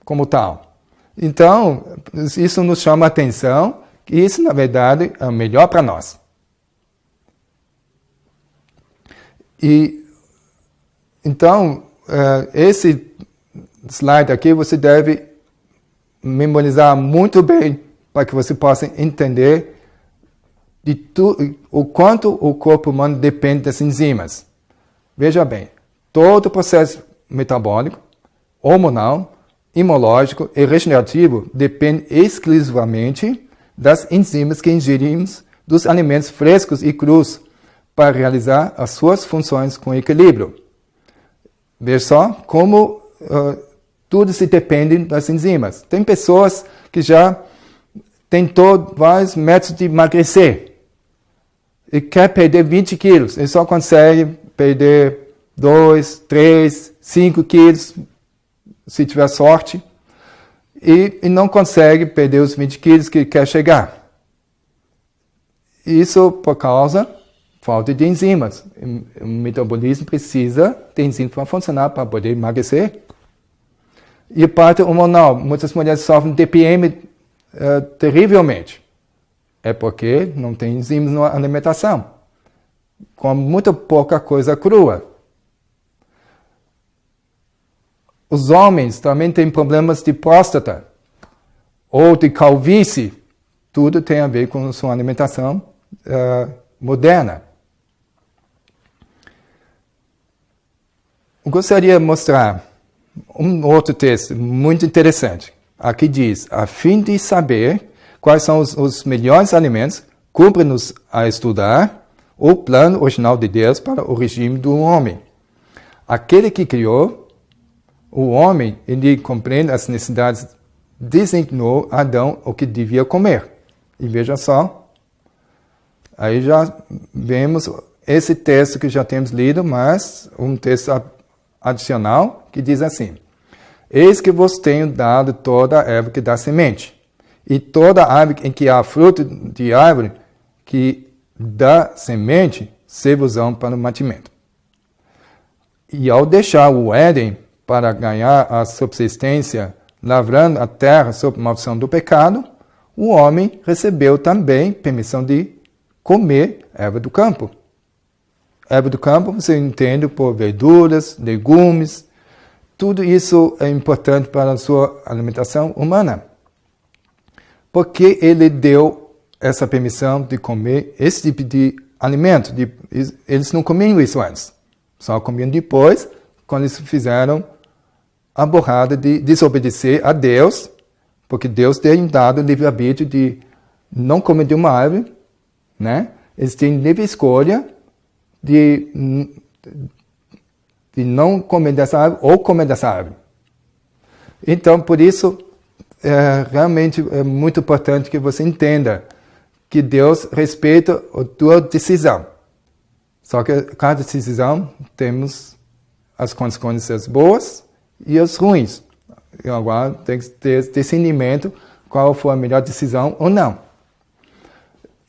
como tal. Então, isso nos chama a atenção, e isso, na verdade, é o melhor para nós. Então, esse slide aqui você deve memorizar muito bem para que você possa entender o quanto o corpo humano depende das enzimas. Veja bem, todo o processo metabólico, hormonal, imunológico e regenerativo depende exclusivamente das enzimas que ingerimos dos alimentos frescos e crus para realizar as suas funções com equilíbrio. Veja só como tudo se depende das enzimas. Tem pessoas que já tentou vários métodos de emagrecer e quer perder 20 quilos. Ele só consegue perder 2, 3, 5 quilos, se tiver sorte, e não consegue perder os 20 quilos que quer chegar. Isso por causa da falta de enzimas. O metabolismo precisa de enzimas para funcionar, para poder emagrecer. E a parte hormonal, muitas mulheres sofrem de TPM terrivelmente. É porque não tem enzimas na alimentação. Com muita pouca coisa crua. Os homens também têm problemas de próstata ou de calvície. Tudo tem a ver com sua alimentação moderna. Eu gostaria de mostrar um outro texto muito interessante. Aqui diz, a fim de saber quais são os melhores alimentos, cumpre-nos a estudar o plano original de Deus para o regime do homem. Aquele que criou o homem, ele compreende as necessidades, designou a Adão o que devia comer. E veja só, aí já vemos esse texto que já temos lido, mas um texto adicional que diz assim, eis que vos tenho dado toda a erva que dá semente, e toda árvore em que há fruto de árvore que dá semente, servos-ão para o mantimento. E ao deixar o Éden para ganhar a subsistência, lavrando a terra sob a maldição do pecado, o homem recebeu também permissão de comer erva do campo. Erva do campo você entende por verduras, legumes, tudo isso é importante para a sua alimentação humana. Porque ele deu essa permissão de comer esse tipo de alimento? Eles não comiam isso antes. Só comiam depois, quando eles fizeram a burrada de desobedecer a Deus, porque Deus tem dado o livre-arbítrio de não comer de uma árvore, né? Eles têm livre escolha de não comer dessa árvore ou comer dessa árvore. Então, por isso, realmente é muito importante que você entenda que Deus respeita a tua decisão. Só que cada decisão temos as consequências boas e as ruins. E agora tem que ter discernimento qual foi a melhor decisão ou não.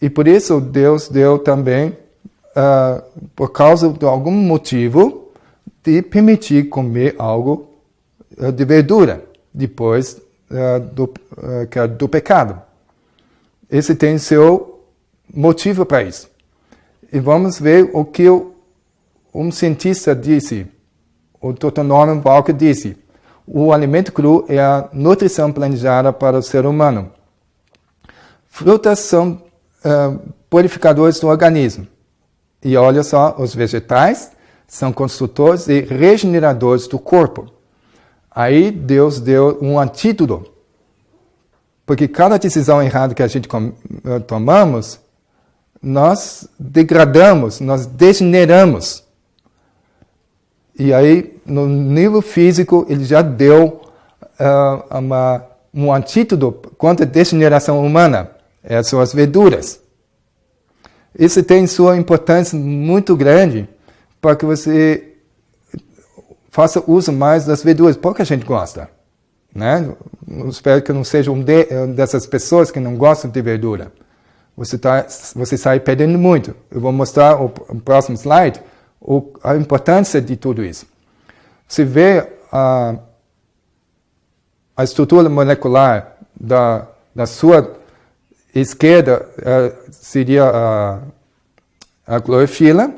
E por isso Deus deu também, por causa de algum motivo, de permitir comer algo de verdura, depois do pecado. Esse tem seu motivo para isso. E vamos ver o que um cientista disse, o Dr. Norman Walker disse. O alimento cru é a nutrição planejada para o ser humano. Frutas são purificadores do organismo. E olha só, os vegetais são construtores e regeneradores do corpo. Aí Deus deu um antídoto. Porque cada decisão errada que a gente tomamos, nós degradamos, nós degeneramos. E aí, no nível físico, ele já deu um antídoto contra a degeneração humana. Essas são as verduras. Isso tem sua importância muito grande para que você faça uso mais das verduras. Pouca gente gosta, né? Eu espero que eu não seja dessas pessoas que não gostam de verdura. Você sai perdendo muito. Eu vou mostrar o próximo slide a importância de tudo isso. Você vê a estrutura molecular da sua esquerda seria a clorofila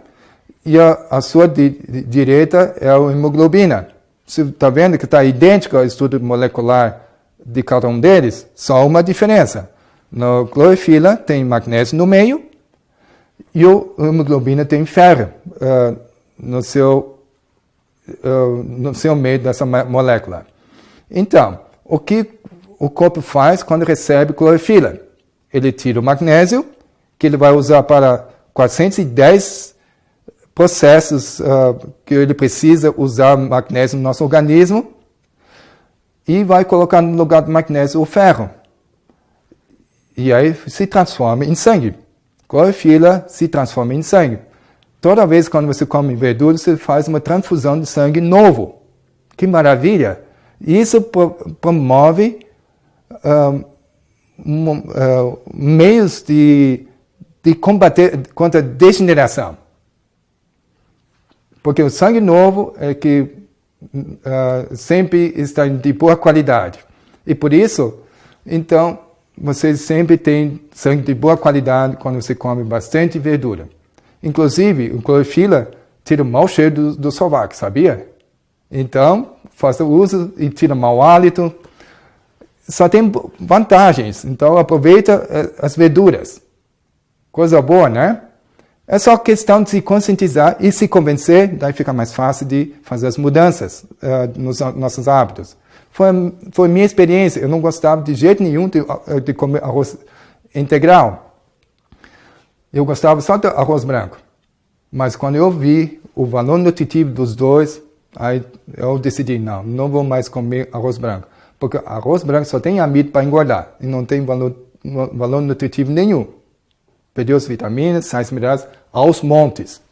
e a sua direita é a hemoglobina. Você está vendo que está idêntico à estrutura molecular de cada um deles? Só uma diferença. Na clorofila tem magnésio no meio e a hemoglobina tem ferro no seu meio dessa molécula. Então, o que o corpo faz quando recebe clorofila? Ele tira o magnésio, que ele vai usar para 410 processos que ele precisa usar magnésio no nosso organismo, e vai colocar no lugar do magnésio o ferro. E aí se transforma em sangue. Clorofila se transforma em sangue. Toda vez quando você come verdura, você faz uma transfusão de sangue novo. Que maravilha! Isso promove meios de combater contra a degeneração. Porque o sangue novo é que sempre está de boa qualidade. E por isso, então, você sempre tem sangue de boa qualidade quando você come bastante verdura. Inclusive, o clorofila tira o mau cheiro do sovaco, sabia? Então, faça uso e tira mau hálito. Só tem vantagens. Então, aproveita as verduras. Coisa boa, né? É só questão de se conscientizar e se convencer, daí fica mais fácil de fazer as mudanças nos nossos hábitos. Foi minha experiência. Eu não gostava de jeito nenhum de comer arroz integral. Eu gostava só do arroz branco. Mas quando eu vi o valor nutritivo dos dois, aí eu decidi, não vou mais comer arroz branco. Porque arroz branco só tem amido para engordar e não tem valor nutritivo nenhum. Perdeu as vitaminas, sais minerais aos montes.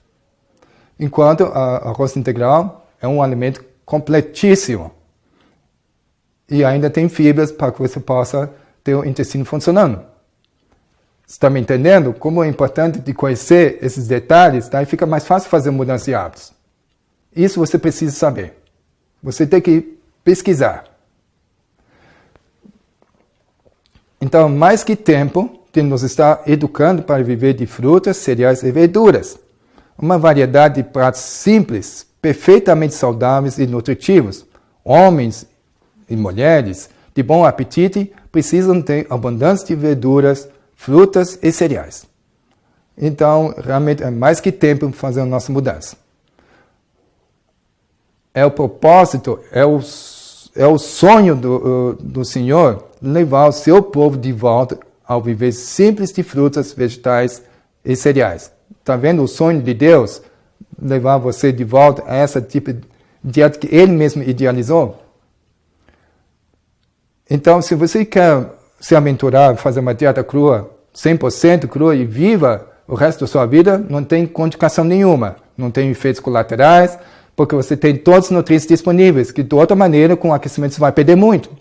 Enquanto arroz integral é um alimento completíssimo. E ainda tem fibras para que você possa ter o intestino funcionando. Você está me entendendo? Como é importante de conhecer esses detalhes, daí fica mais fácil fazer mudança de hábitos. Isso você precisa saber. Você tem que pesquisar. Então, mais que tempo, de nos estar educando para viver de frutas, cereais e verduras. Uma variedade de pratos simples, perfeitamente saudáveis e nutritivos. homens e mulheres de bom apetite precisam ter abundância de verduras, frutas e cereais. Então, realmente é mais que tempo para fazer a nossa mudança. É o propósito, é o sonho do Senhor levar o seu povo de volta ao viver simples de frutas, vegetais e cereais. Está vendo o sonho de Deus? Levar você de volta a essa tipo de dieta que Ele mesmo idealizou? Então, se você quer se aventurar, fazer uma dieta crua, 100% crua e viva o resto da sua vida, não tem contraindicação nenhuma, não tem efeitos colaterais, porque você tem todos os nutrientes disponíveis, que de outra maneira, com o aquecimento, você vai perder muito.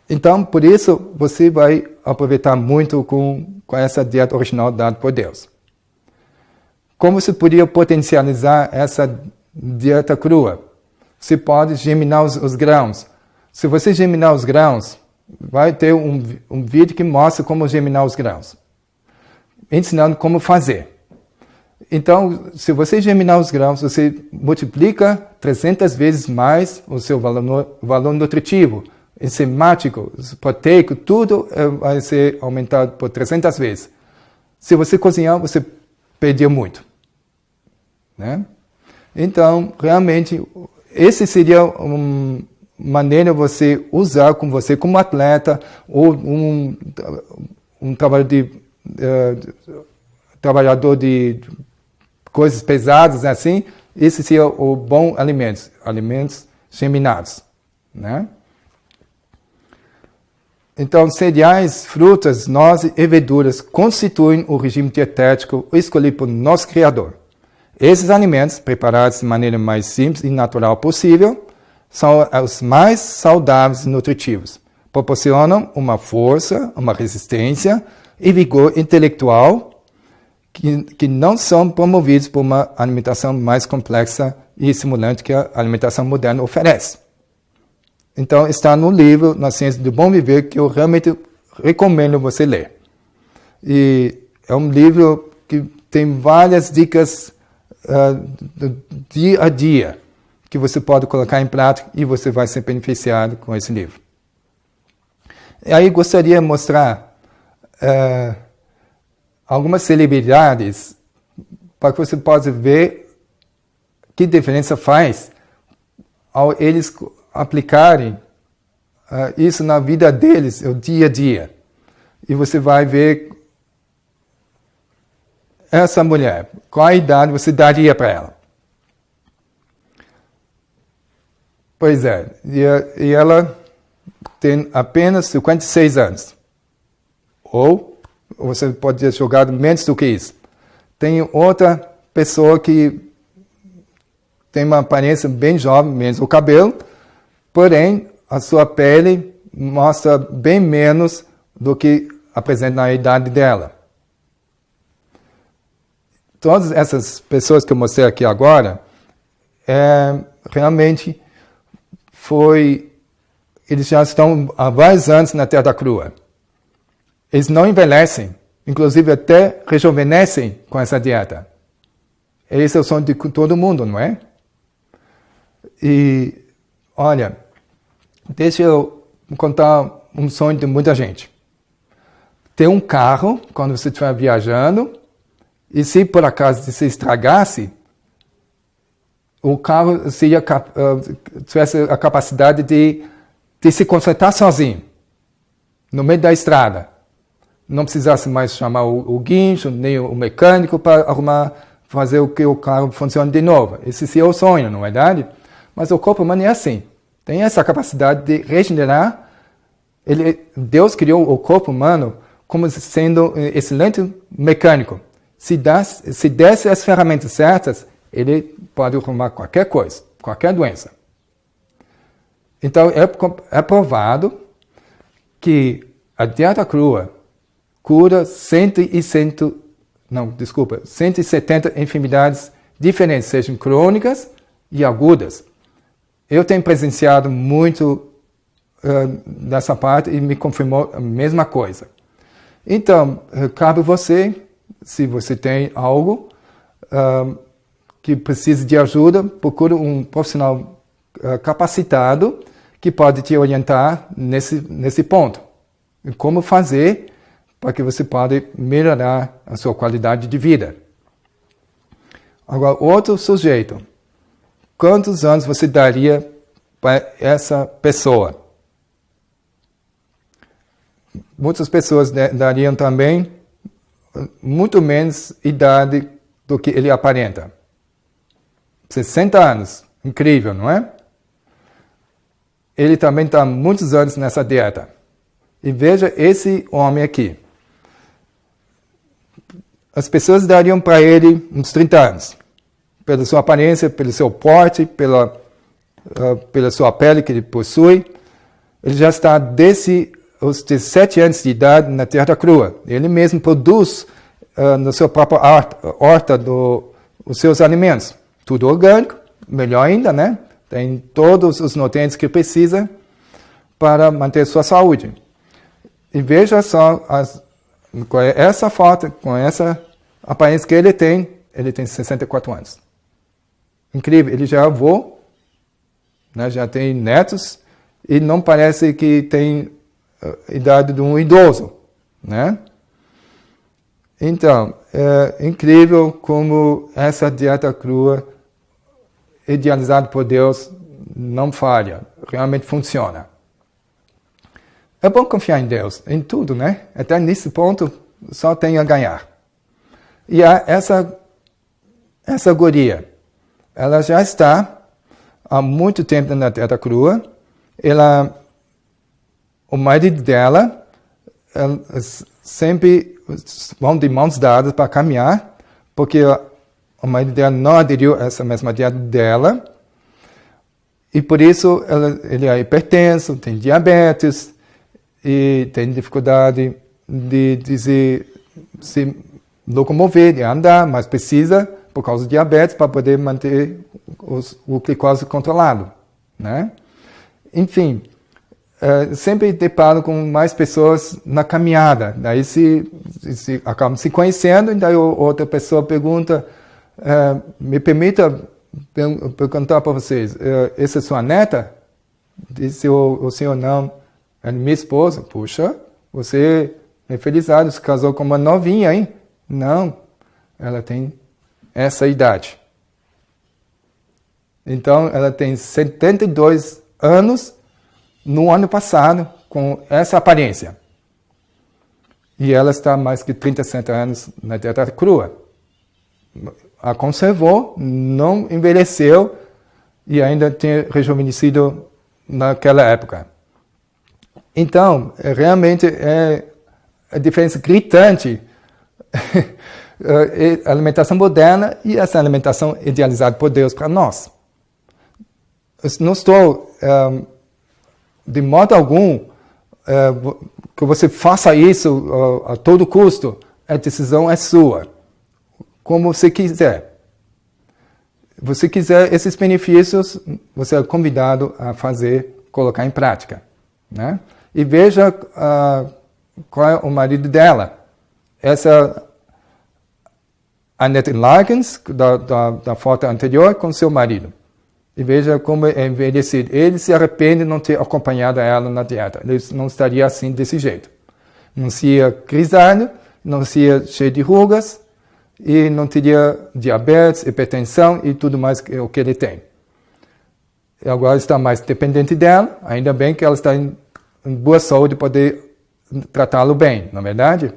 Então, por isso, você vai aproveitar muito com essa dieta original dada por Deus. Como você poderia potencializar essa dieta crua? Você pode germinar os grãos. Se você germinar os grãos, vai ter um vídeo que mostra como germinar os grãos, ensinando como fazer. Então, se você germinar os grãos, você multiplica 300 vezes mais o seu valor nutritivo, enzimático, proteico, tudo vai ser aumentado por 300 vezes. Se você cozinhar, você perdeu muito. Né? Então, realmente, esse seria uma maneira de você usar com você como atleta ou um trabalhador de coisas pesadas assim. Esse seria o bom alimentos germinados, né? Então, cereais, frutas, nozes e verduras constituem o regime dietético escolhido por nosso Criador. Esses alimentos, preparados de maneira mais simples e natural possível, são os mais saudáveis e nutritivos. Proporcionam uma força, uma resistência e vigor intelectual que não são promovidos por uma alimentação mais complexa e estimulante que a alimentação moderna oferece. Então, está no livro Na Ciência do Bom Viver, que eu realmente recomendo você ler. E é um livro que tem várias dicas do dia a dia que você pode colocar em prática e você vai ser beneficiado com esse livro. E aí gostaria de mostrar algumas celebridades para que você possa ver que diferença faz ao eles aplicarem isso na vida deles, o dia a dia. E você vai ver essa mulher, qual a idade você daria para ela? Pois é, e ela tem apenas 56 anos. Ou você pode ter jogado menos do que isso. Tem outra pessoa que tem uma aparência bem jovem, menos o cabelo, porém a sua pele mostra bem menos do que apresenta na idade dela. Todas essas pessoas que eu mostrei aqui agora, realmente eles já estão há vários anos na terra crua. Eles não envelhecem, inclusive até rejuvenescem com essa dieta. Esse é o sonho de todo mundo, não é? E, olha, deixa eu contar um sonho de muita gente. Ter um carro, quando você estiver viajando, e se por acaso se estragasse, o carro tivesse a capacidade de se consertar sozinho, no meio da estrada. Não precisasse mais chamar o guincho, nem o mecânico para fazer o que o carro funcione de novo. Esse seria o sonho, não é verdade? Mas o corpo humano é assim. Tem essa capacidade de regenerar. Deus criou o corpo humano como sendo um excelente mecânico. Se desse as ferramentas certas, ele pode arrumar qualquer coisa, qualquer doença. Então, é provado que a dieta crua cura 170 enfermidades diferentes, sejam crônicas e agudas. Eu tenho presenciado muito dessa parte e me confirmou a mesma coisa. Então, cabe você, se você tem algo que precisa de ajuda, procure um profissional capacitado que pode te orientar nesse ponto. E como fazer para que você possa melhorar a sua qualidade de vida. Agora, outro sujeito. Quantos anos você daria para essa pessoa? Muitas pessoas dariam também muito menos idade do que ele aparenta. 60 anos. Incrível, não é? Ele também está muitos anos nessa dieta. E veja esse homem aqui. As pessoas dariam para ele uns 30 anos. Pela sua aparência, pelo seu porte, pela sua pele que ele possui. Ele já está desde os 17 anos de idade na terra crua. Ele mesmo produz na sua própria horta os seus alimentos. Tudo orgânico, melhor ainda, né? Tem todos os nutrientes que precisa para manter sua saúde. E veja só, com essa foto, com essa aparência que ele tem 64 anos. Incrível, ele já é avô, né, já tem netos, e não parece que tem a idade de um idoso, né? Então, é incrível como essa dieta crua, idealizada por Deus, não falha, realmente funciona. É bom confiar em Deus, em tudo, né? Até nesse ponto, só tem a ganhar. E essa guria, ela já está há muito tempo na dieta crua. O marido dela sempre vão de mãos dadas para caminhar, porque o marido dela não aderiu a essa mesma dieta dela, e por isso ele é hipertenso, tem diabetes, e tem dificuldade de se locomover, de andar, mas precisa, por causa do diabetes, para poder manter o glicose controlado, né? Enfim, sempre deparo com mais pessoas na caminhada. Daí se acabam se conhecendo, e daí outra pessoa pergunta, me permita perguntar para vocês, essa é sua neta? Disse o senhor, não, é minha esposa. Puxa, você é felizardo, se casou com uma novinha, hein? Não, ela tem essa idade. Então, ela tem 72 anos no ano passado, com essa aparência. E ela está mais que 37 anos na dieta crua. A conservou, não envelheceu e ainda tem rejuvenescido naquela época. Então, realmente é a diferença gritante a alimentação moderna e essa alimentação idealizada por Deus para nós. Eu não estou, de modo algum, que você faça isso a todo custo. A decisão é sua. Como você quiser. Se você quiser esses benefícios, você é convidado a colocar em prática, né? E veja qual é o marido dela. Essa Annette Larkins, da foto anterior, com seu marido. E veja como é envelhecido. Ele se arrepende de não ter acompanhado ela na dieta. Ele não estaria assim desse jeito. Não seria grisalho, não seria cheio de rugas, e não teria diabetes, hipertensão e tudo mais o que ele tem. E agora está mais dependente dela, ainda bem que ela está em boa saúde para poder tratá-lo bem, não é verdade?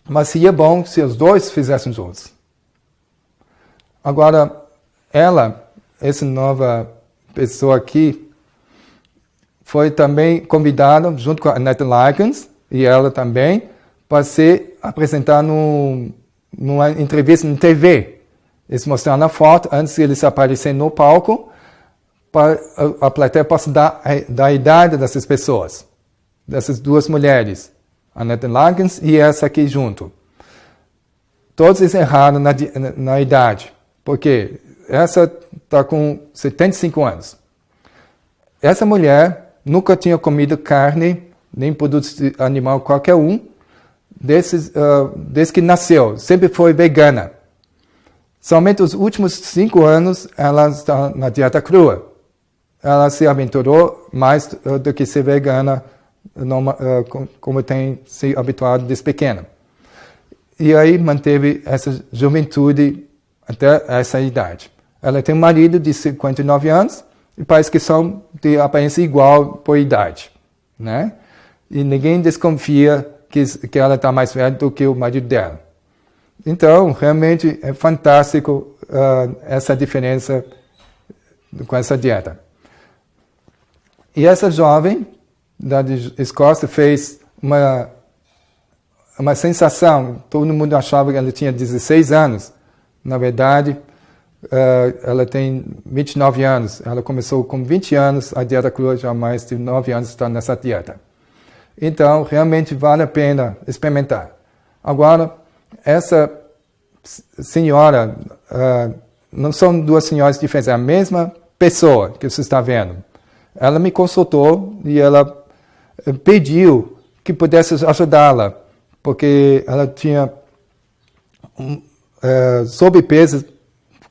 Mas seria bom se os dois fizessem juntos. Agora, essa nova pessoa aqui, foi também convidada, junto com a Annette Larkins, e ela também, para se apresentar numa entrevista na TV. Eles mostraram a foto antes de eles aparecerem no palco, para a plateia possa dar a idade dessas pessoas, dessas duas mulheres, a Annette Larkins e essa aqui junto. Todos eles erraram na idade, porque essa está com 75 anos. Essa mulher nunca tinha comido carne, nem produto animal qualquer um, desde que nasceu. Sempre foi vegana. Somente os últimos 5 anos ela está na dieta crua. Ela se aventurou mais do que ser vegana, como tem se habituado desde pequena. E aí manteve essa juventude até essa idade. Ela tem um marido de 59 anos e parece que são de aparência igual por idade, né? E ninguém desconfia que ela está mais velha do que o marido dela. Então, realmente é fantástico essa diferença com essa dieta. E essa jovem da Escócia fez uma sensação. Todo mundo achava que ela tinha 16 anos. Na verdade, ela tem 29 anos. Ela começou com 20 anos a dieta crua, já há mais de 9 anos está nessa dieta. Então, realmente vale a pena experimentar. Agora, essa senhora, não são duas senhoras diferentes, é a mesma pessoa que você está vendo. Ela me consultou e ela pediu que pudesse ajudá-la, porque ela tinha sobrepeso,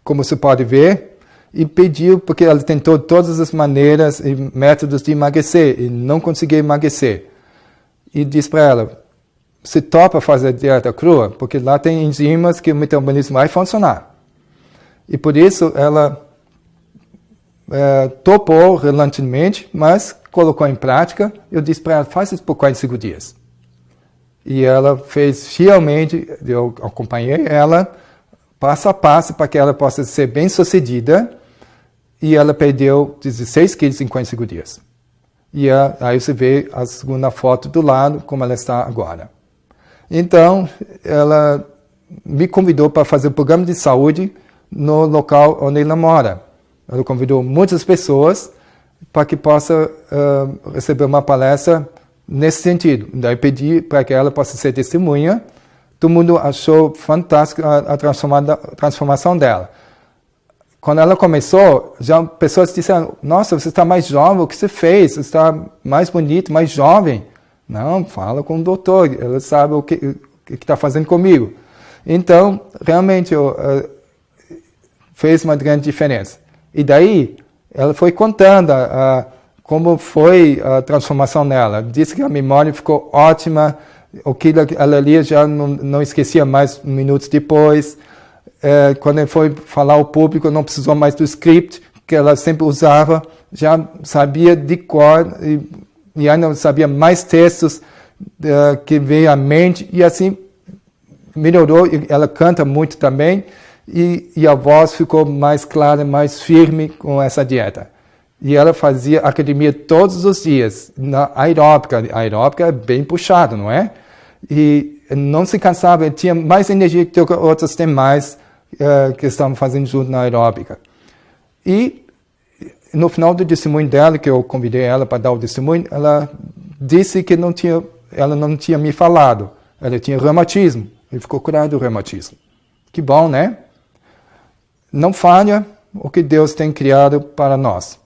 como você pode ver, e pediu, porque ela tentou todas as maneiras e métodos de emagrecer, e não conseguia emagrecer. E disse para ela, você topa fazer dieta crua? Porque lá tem enzimas que o metabolismo vai funcionar. E por isso ela topou relutantemente, mas colocou em prática. Eu disse para ela, faz isso por 45 dias. E ela fez fielmente, eu acompanhei ela, passo a passo, para que ela possa ser bem sucedida. E ela perdeu 16 quilos em 45 dias. E aí você vê a segunda foto do lado, como ela está agora. Então, ela me convidou para fazer um programa de saúde no local onde ela mora. Ela convidou muitas pessoas para que possa receber uma palestra nesse sentido. Daí pedi para que ela possa ser testemunha. Todo mundo achou fantástica a transformação dela. Quando ela começou, já pessoas disseram, nossa, você está mais jovem, o que você fez? Você está mais bonito, mais jovem. Não, fala com o doutor, ela sabe o que está fazendo comigo. Então, realmente, fez uma grande diferença. E daí, ela foi contando como foi a transformação nela. Disse que a memória ficou ótima, o que ela lia já não esquecia mais minutos depois. Quando ele foi falar ao público, não precisou mais do script, que ela sempre usava, já sabia de cor e ainda sabia mais textos que veio à mente, e assim melhorou. Ela canta muito também, e a voz ficou mais clara, mais firme com essa dieta. E ela fazia academia todos os dias, na aeróbica. A aeróbica é bem puxada, não é? E não se cansava, tinha mais energia que outras demais que estavam fazendo junto na aeróbica. E no final do testemunho dela, que eu convidei ela para dar o testemunho, ela disse que ela não tinha me falado. Ela tinha reumatismo e ficou curada do reumatismo. Que bom, né? Não falha o que Deus tem criado para nós.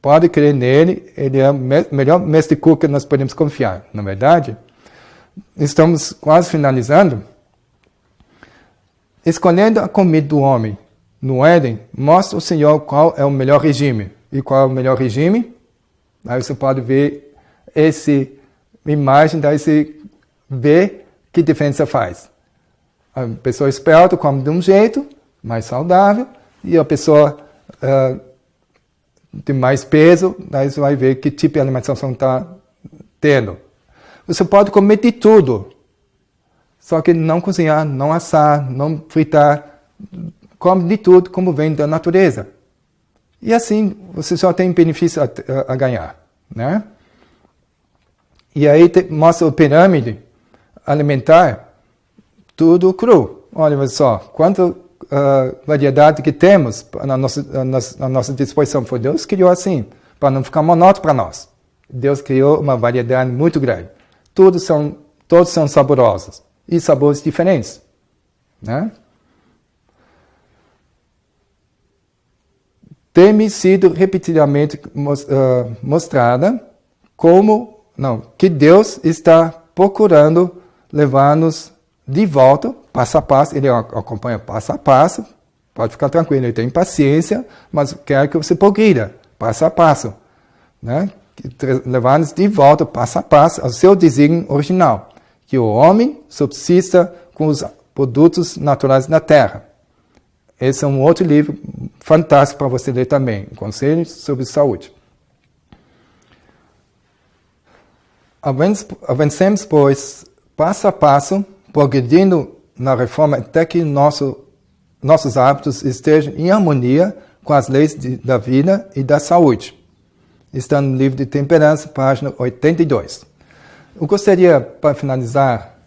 Pode crer nele, ele é o melhor mestre de cura que nós podemos confiar, não é verdade? Estamos quase finalizando. Escolhendo a comida do homem no Éden, mostra o Senhor qual é o melhor regime. E qual é o melhor regime? Aí você pode ver essa imagem, daí você vê que diferença faz. A pessoa esperta come de um jeito, mais saudável, e a pessoa de mais peso, daí você vai ver que tipo de alimentação está tendo. Você pode comer de tudo, só que não cozinhar, não assar, não fritar, come de tudo como vem da natureza. E assim você só tem benefício a ganhar, né? E aí mostra a pirâmide alimentar, tudo cru. Olha só, quanta variedade que temos na nossa disposição. Foi Deus que criou assim, para não ficar monótono para nós. Deus criou uma variedade muito grande. Todos são saborosos e sabores diferentes, né? Tem sido repetidamente mostrada que Deus está procurando levar-nos de volta, passo a passo. Ele acompanha passo a passo, pode ficar tranquilo, ele tem paciência, mas quer que você progrida, passo a passo, né? Levar-nos de volta, passo a passo, ao seu desígnio original, que o homem subsista com os produtos naturais da terra. Esse é um outro livro fantástico para você ler também, Conselhos sobre Saúde. Avancemos, pois, passo a passo, progredindo na reforma até que nossos hábitos estejam em harmonia com as leis da vida e da saúde. Está no livro de Temperança, página 82. Eu gostaria, para finalizar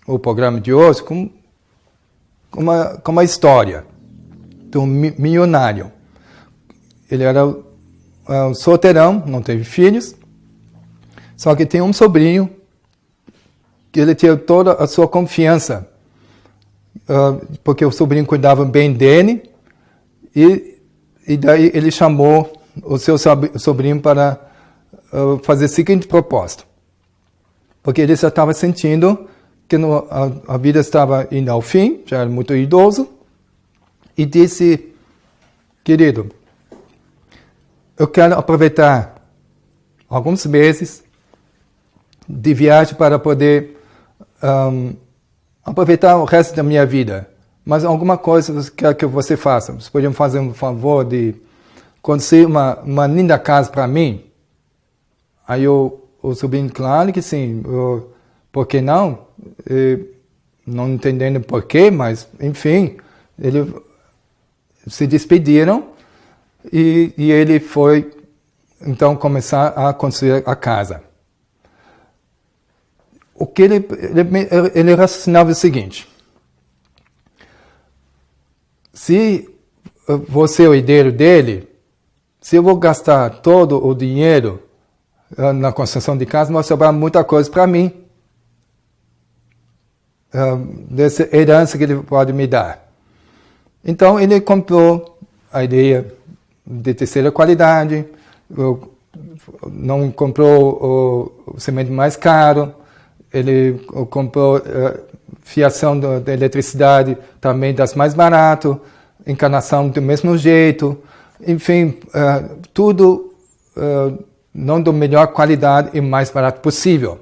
o programa de hoje, com uma história de um milionário. Ele era um solteirão, não teve filhos, só que tem um sobrinho que ele tinha toda a sua confiança, porque o sobrinho cuidava bem dele, e daí ele chamou o seu sobrinho para fazer o seguinte propósito. Porque ele já estava sentindo que a vida estava indo ao fim, já era muito idoso, e disse: querido, eu quero aproveitar alguns meses de viagem para poder aproveitar o resto da minha vida. Mas alguma coisa eu quero que você faça. Vocês podiam fazer um favor de construir uma linda casa para mim? Aí o sobrinho, claro que sim. Por que não? Não entendendo porquê, mas, enfim, eles se despediram e ele foi, então, começar a construir a casa. O que ele raciocinava o seguinte: se você é o herdeiro dele, se eu vou gastar todo o dinheiro na construção de casa, vai sobrar muita coisa para mim, dessa herança que ele pode me dar. Então ele comprou a ideia de terceira qualidade, não comprou o cimento mais caro, ele comprou fiação da eletricidade também das mais barato, encanação do mesmo jeito, enfim, tudo não da melhor qualidade e mais barato possível.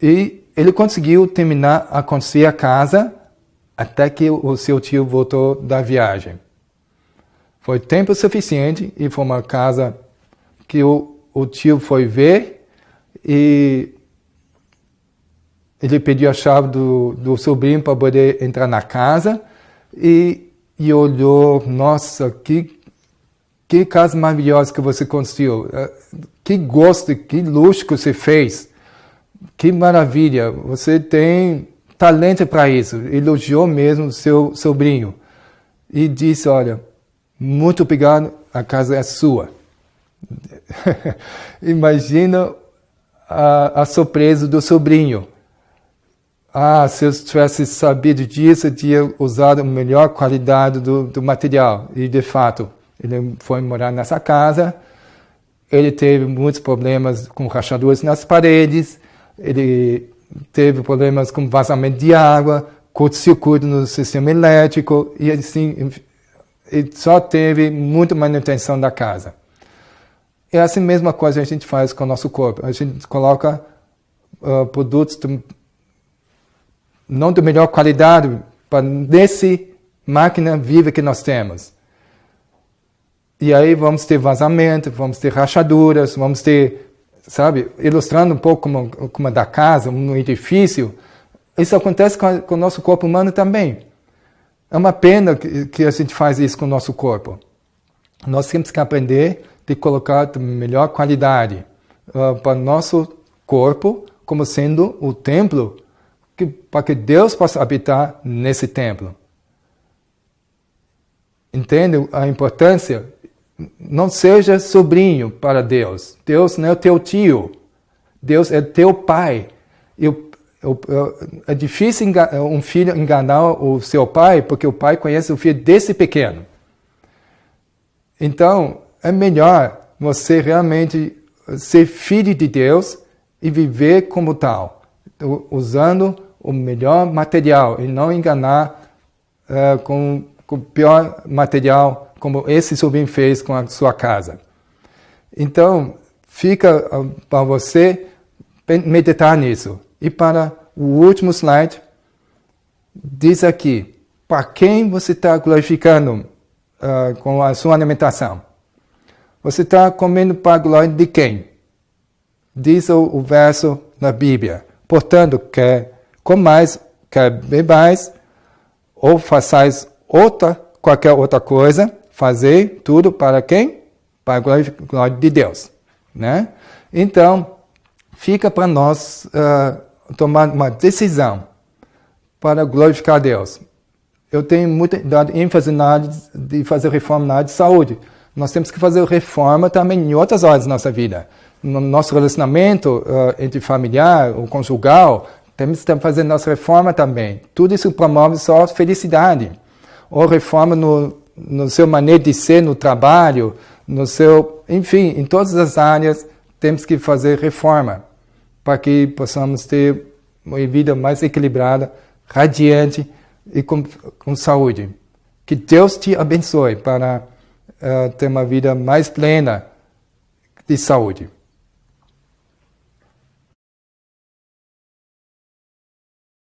E ele conseguiu terminar a construir a casa até que o seu tio voltou da viagem. Foi tempo suficiente e foi uma casa que o tio foi ver e ele pediu a chave do sobrinho para poder entrar na casa e olhou: nossa, que casa maravilhosa que você construiu, que gosto, que luxo que você fez, que maravilha, você tem talento para isso. Elogiou mesmo o seu sobrinho e disse: olha, muito obrigado, a casa é sua. Imagina a surpresa do sobrinho. Se eu tivesse sabido disso, eu tinha usado a melhor qualidade do material. E, de fato, ele foi morar nessa casa, ele teve muitos problemas com rachaduras nas paredes, ele teve problemas com vazamento de água, curto-circuito no sistema elétrico, e assim, ele só teve muita manutenção da casa. É assim mesma coisa a gente faz com o nosso corpo. A gente coloca produtos não de melhor qualidade nessa máquina viva que nós temos. E aí vamos ter vazamento, vamos ter rachaduras, vamos ter, sabe, ilustrando um pouco como da casa, um edifício. Isso acontece com o nosso corpo humano também. É uma pena que a gente faz isso com o nosso corpo. Nós temos que aprender de colocar de melhor qualidade para o nosso corpo como sendo o templo, para que Deus possa habitar nesse templo. Entende a importância? Não seja sobrinho para Deus. Deus não é o teu tio. Deus é teu pai. É difícil um filho enganar o seu pai, porque o pai conhece o filho desde pequeno. Então, é melhor você realmente ser filho de Deus e viver como tal, usando o melhor material e não enganar com o pior material, como esse sobrinho fez com a sua casa. Então, fica para você meditar nisso. E para o último slide, diz aqui, para quem você está glorificando com a sua alimentação? Você está comendo para a glória de quem? Diz o verso na Bíblia. Portanto, quer comais, quer bebais, ou façais qualquer outra coisa, fazer tudo para quem? Para a glória de Deus. Né? Então, fica para nós tomar uma decisão para glorificar a Deus. Eu tenho dado ênfase na área de fazer reforma na área de saúde. Nós temos que fazer reforma também em outras áreas da nossa vida. No nosso relacionamento entre familiar ou conjugal, temos que fazer nossa reforma também. Tudo isso promove só felicidade. Ou reforma no seu maneira de ser, no trabalho, enfim, em todas as áreas temos que fazer reforma para que possamos ter uma vida mais equilibrada, radiante e com saúde. Que Deus te abençoe para ter uma vida mais plena de saúde.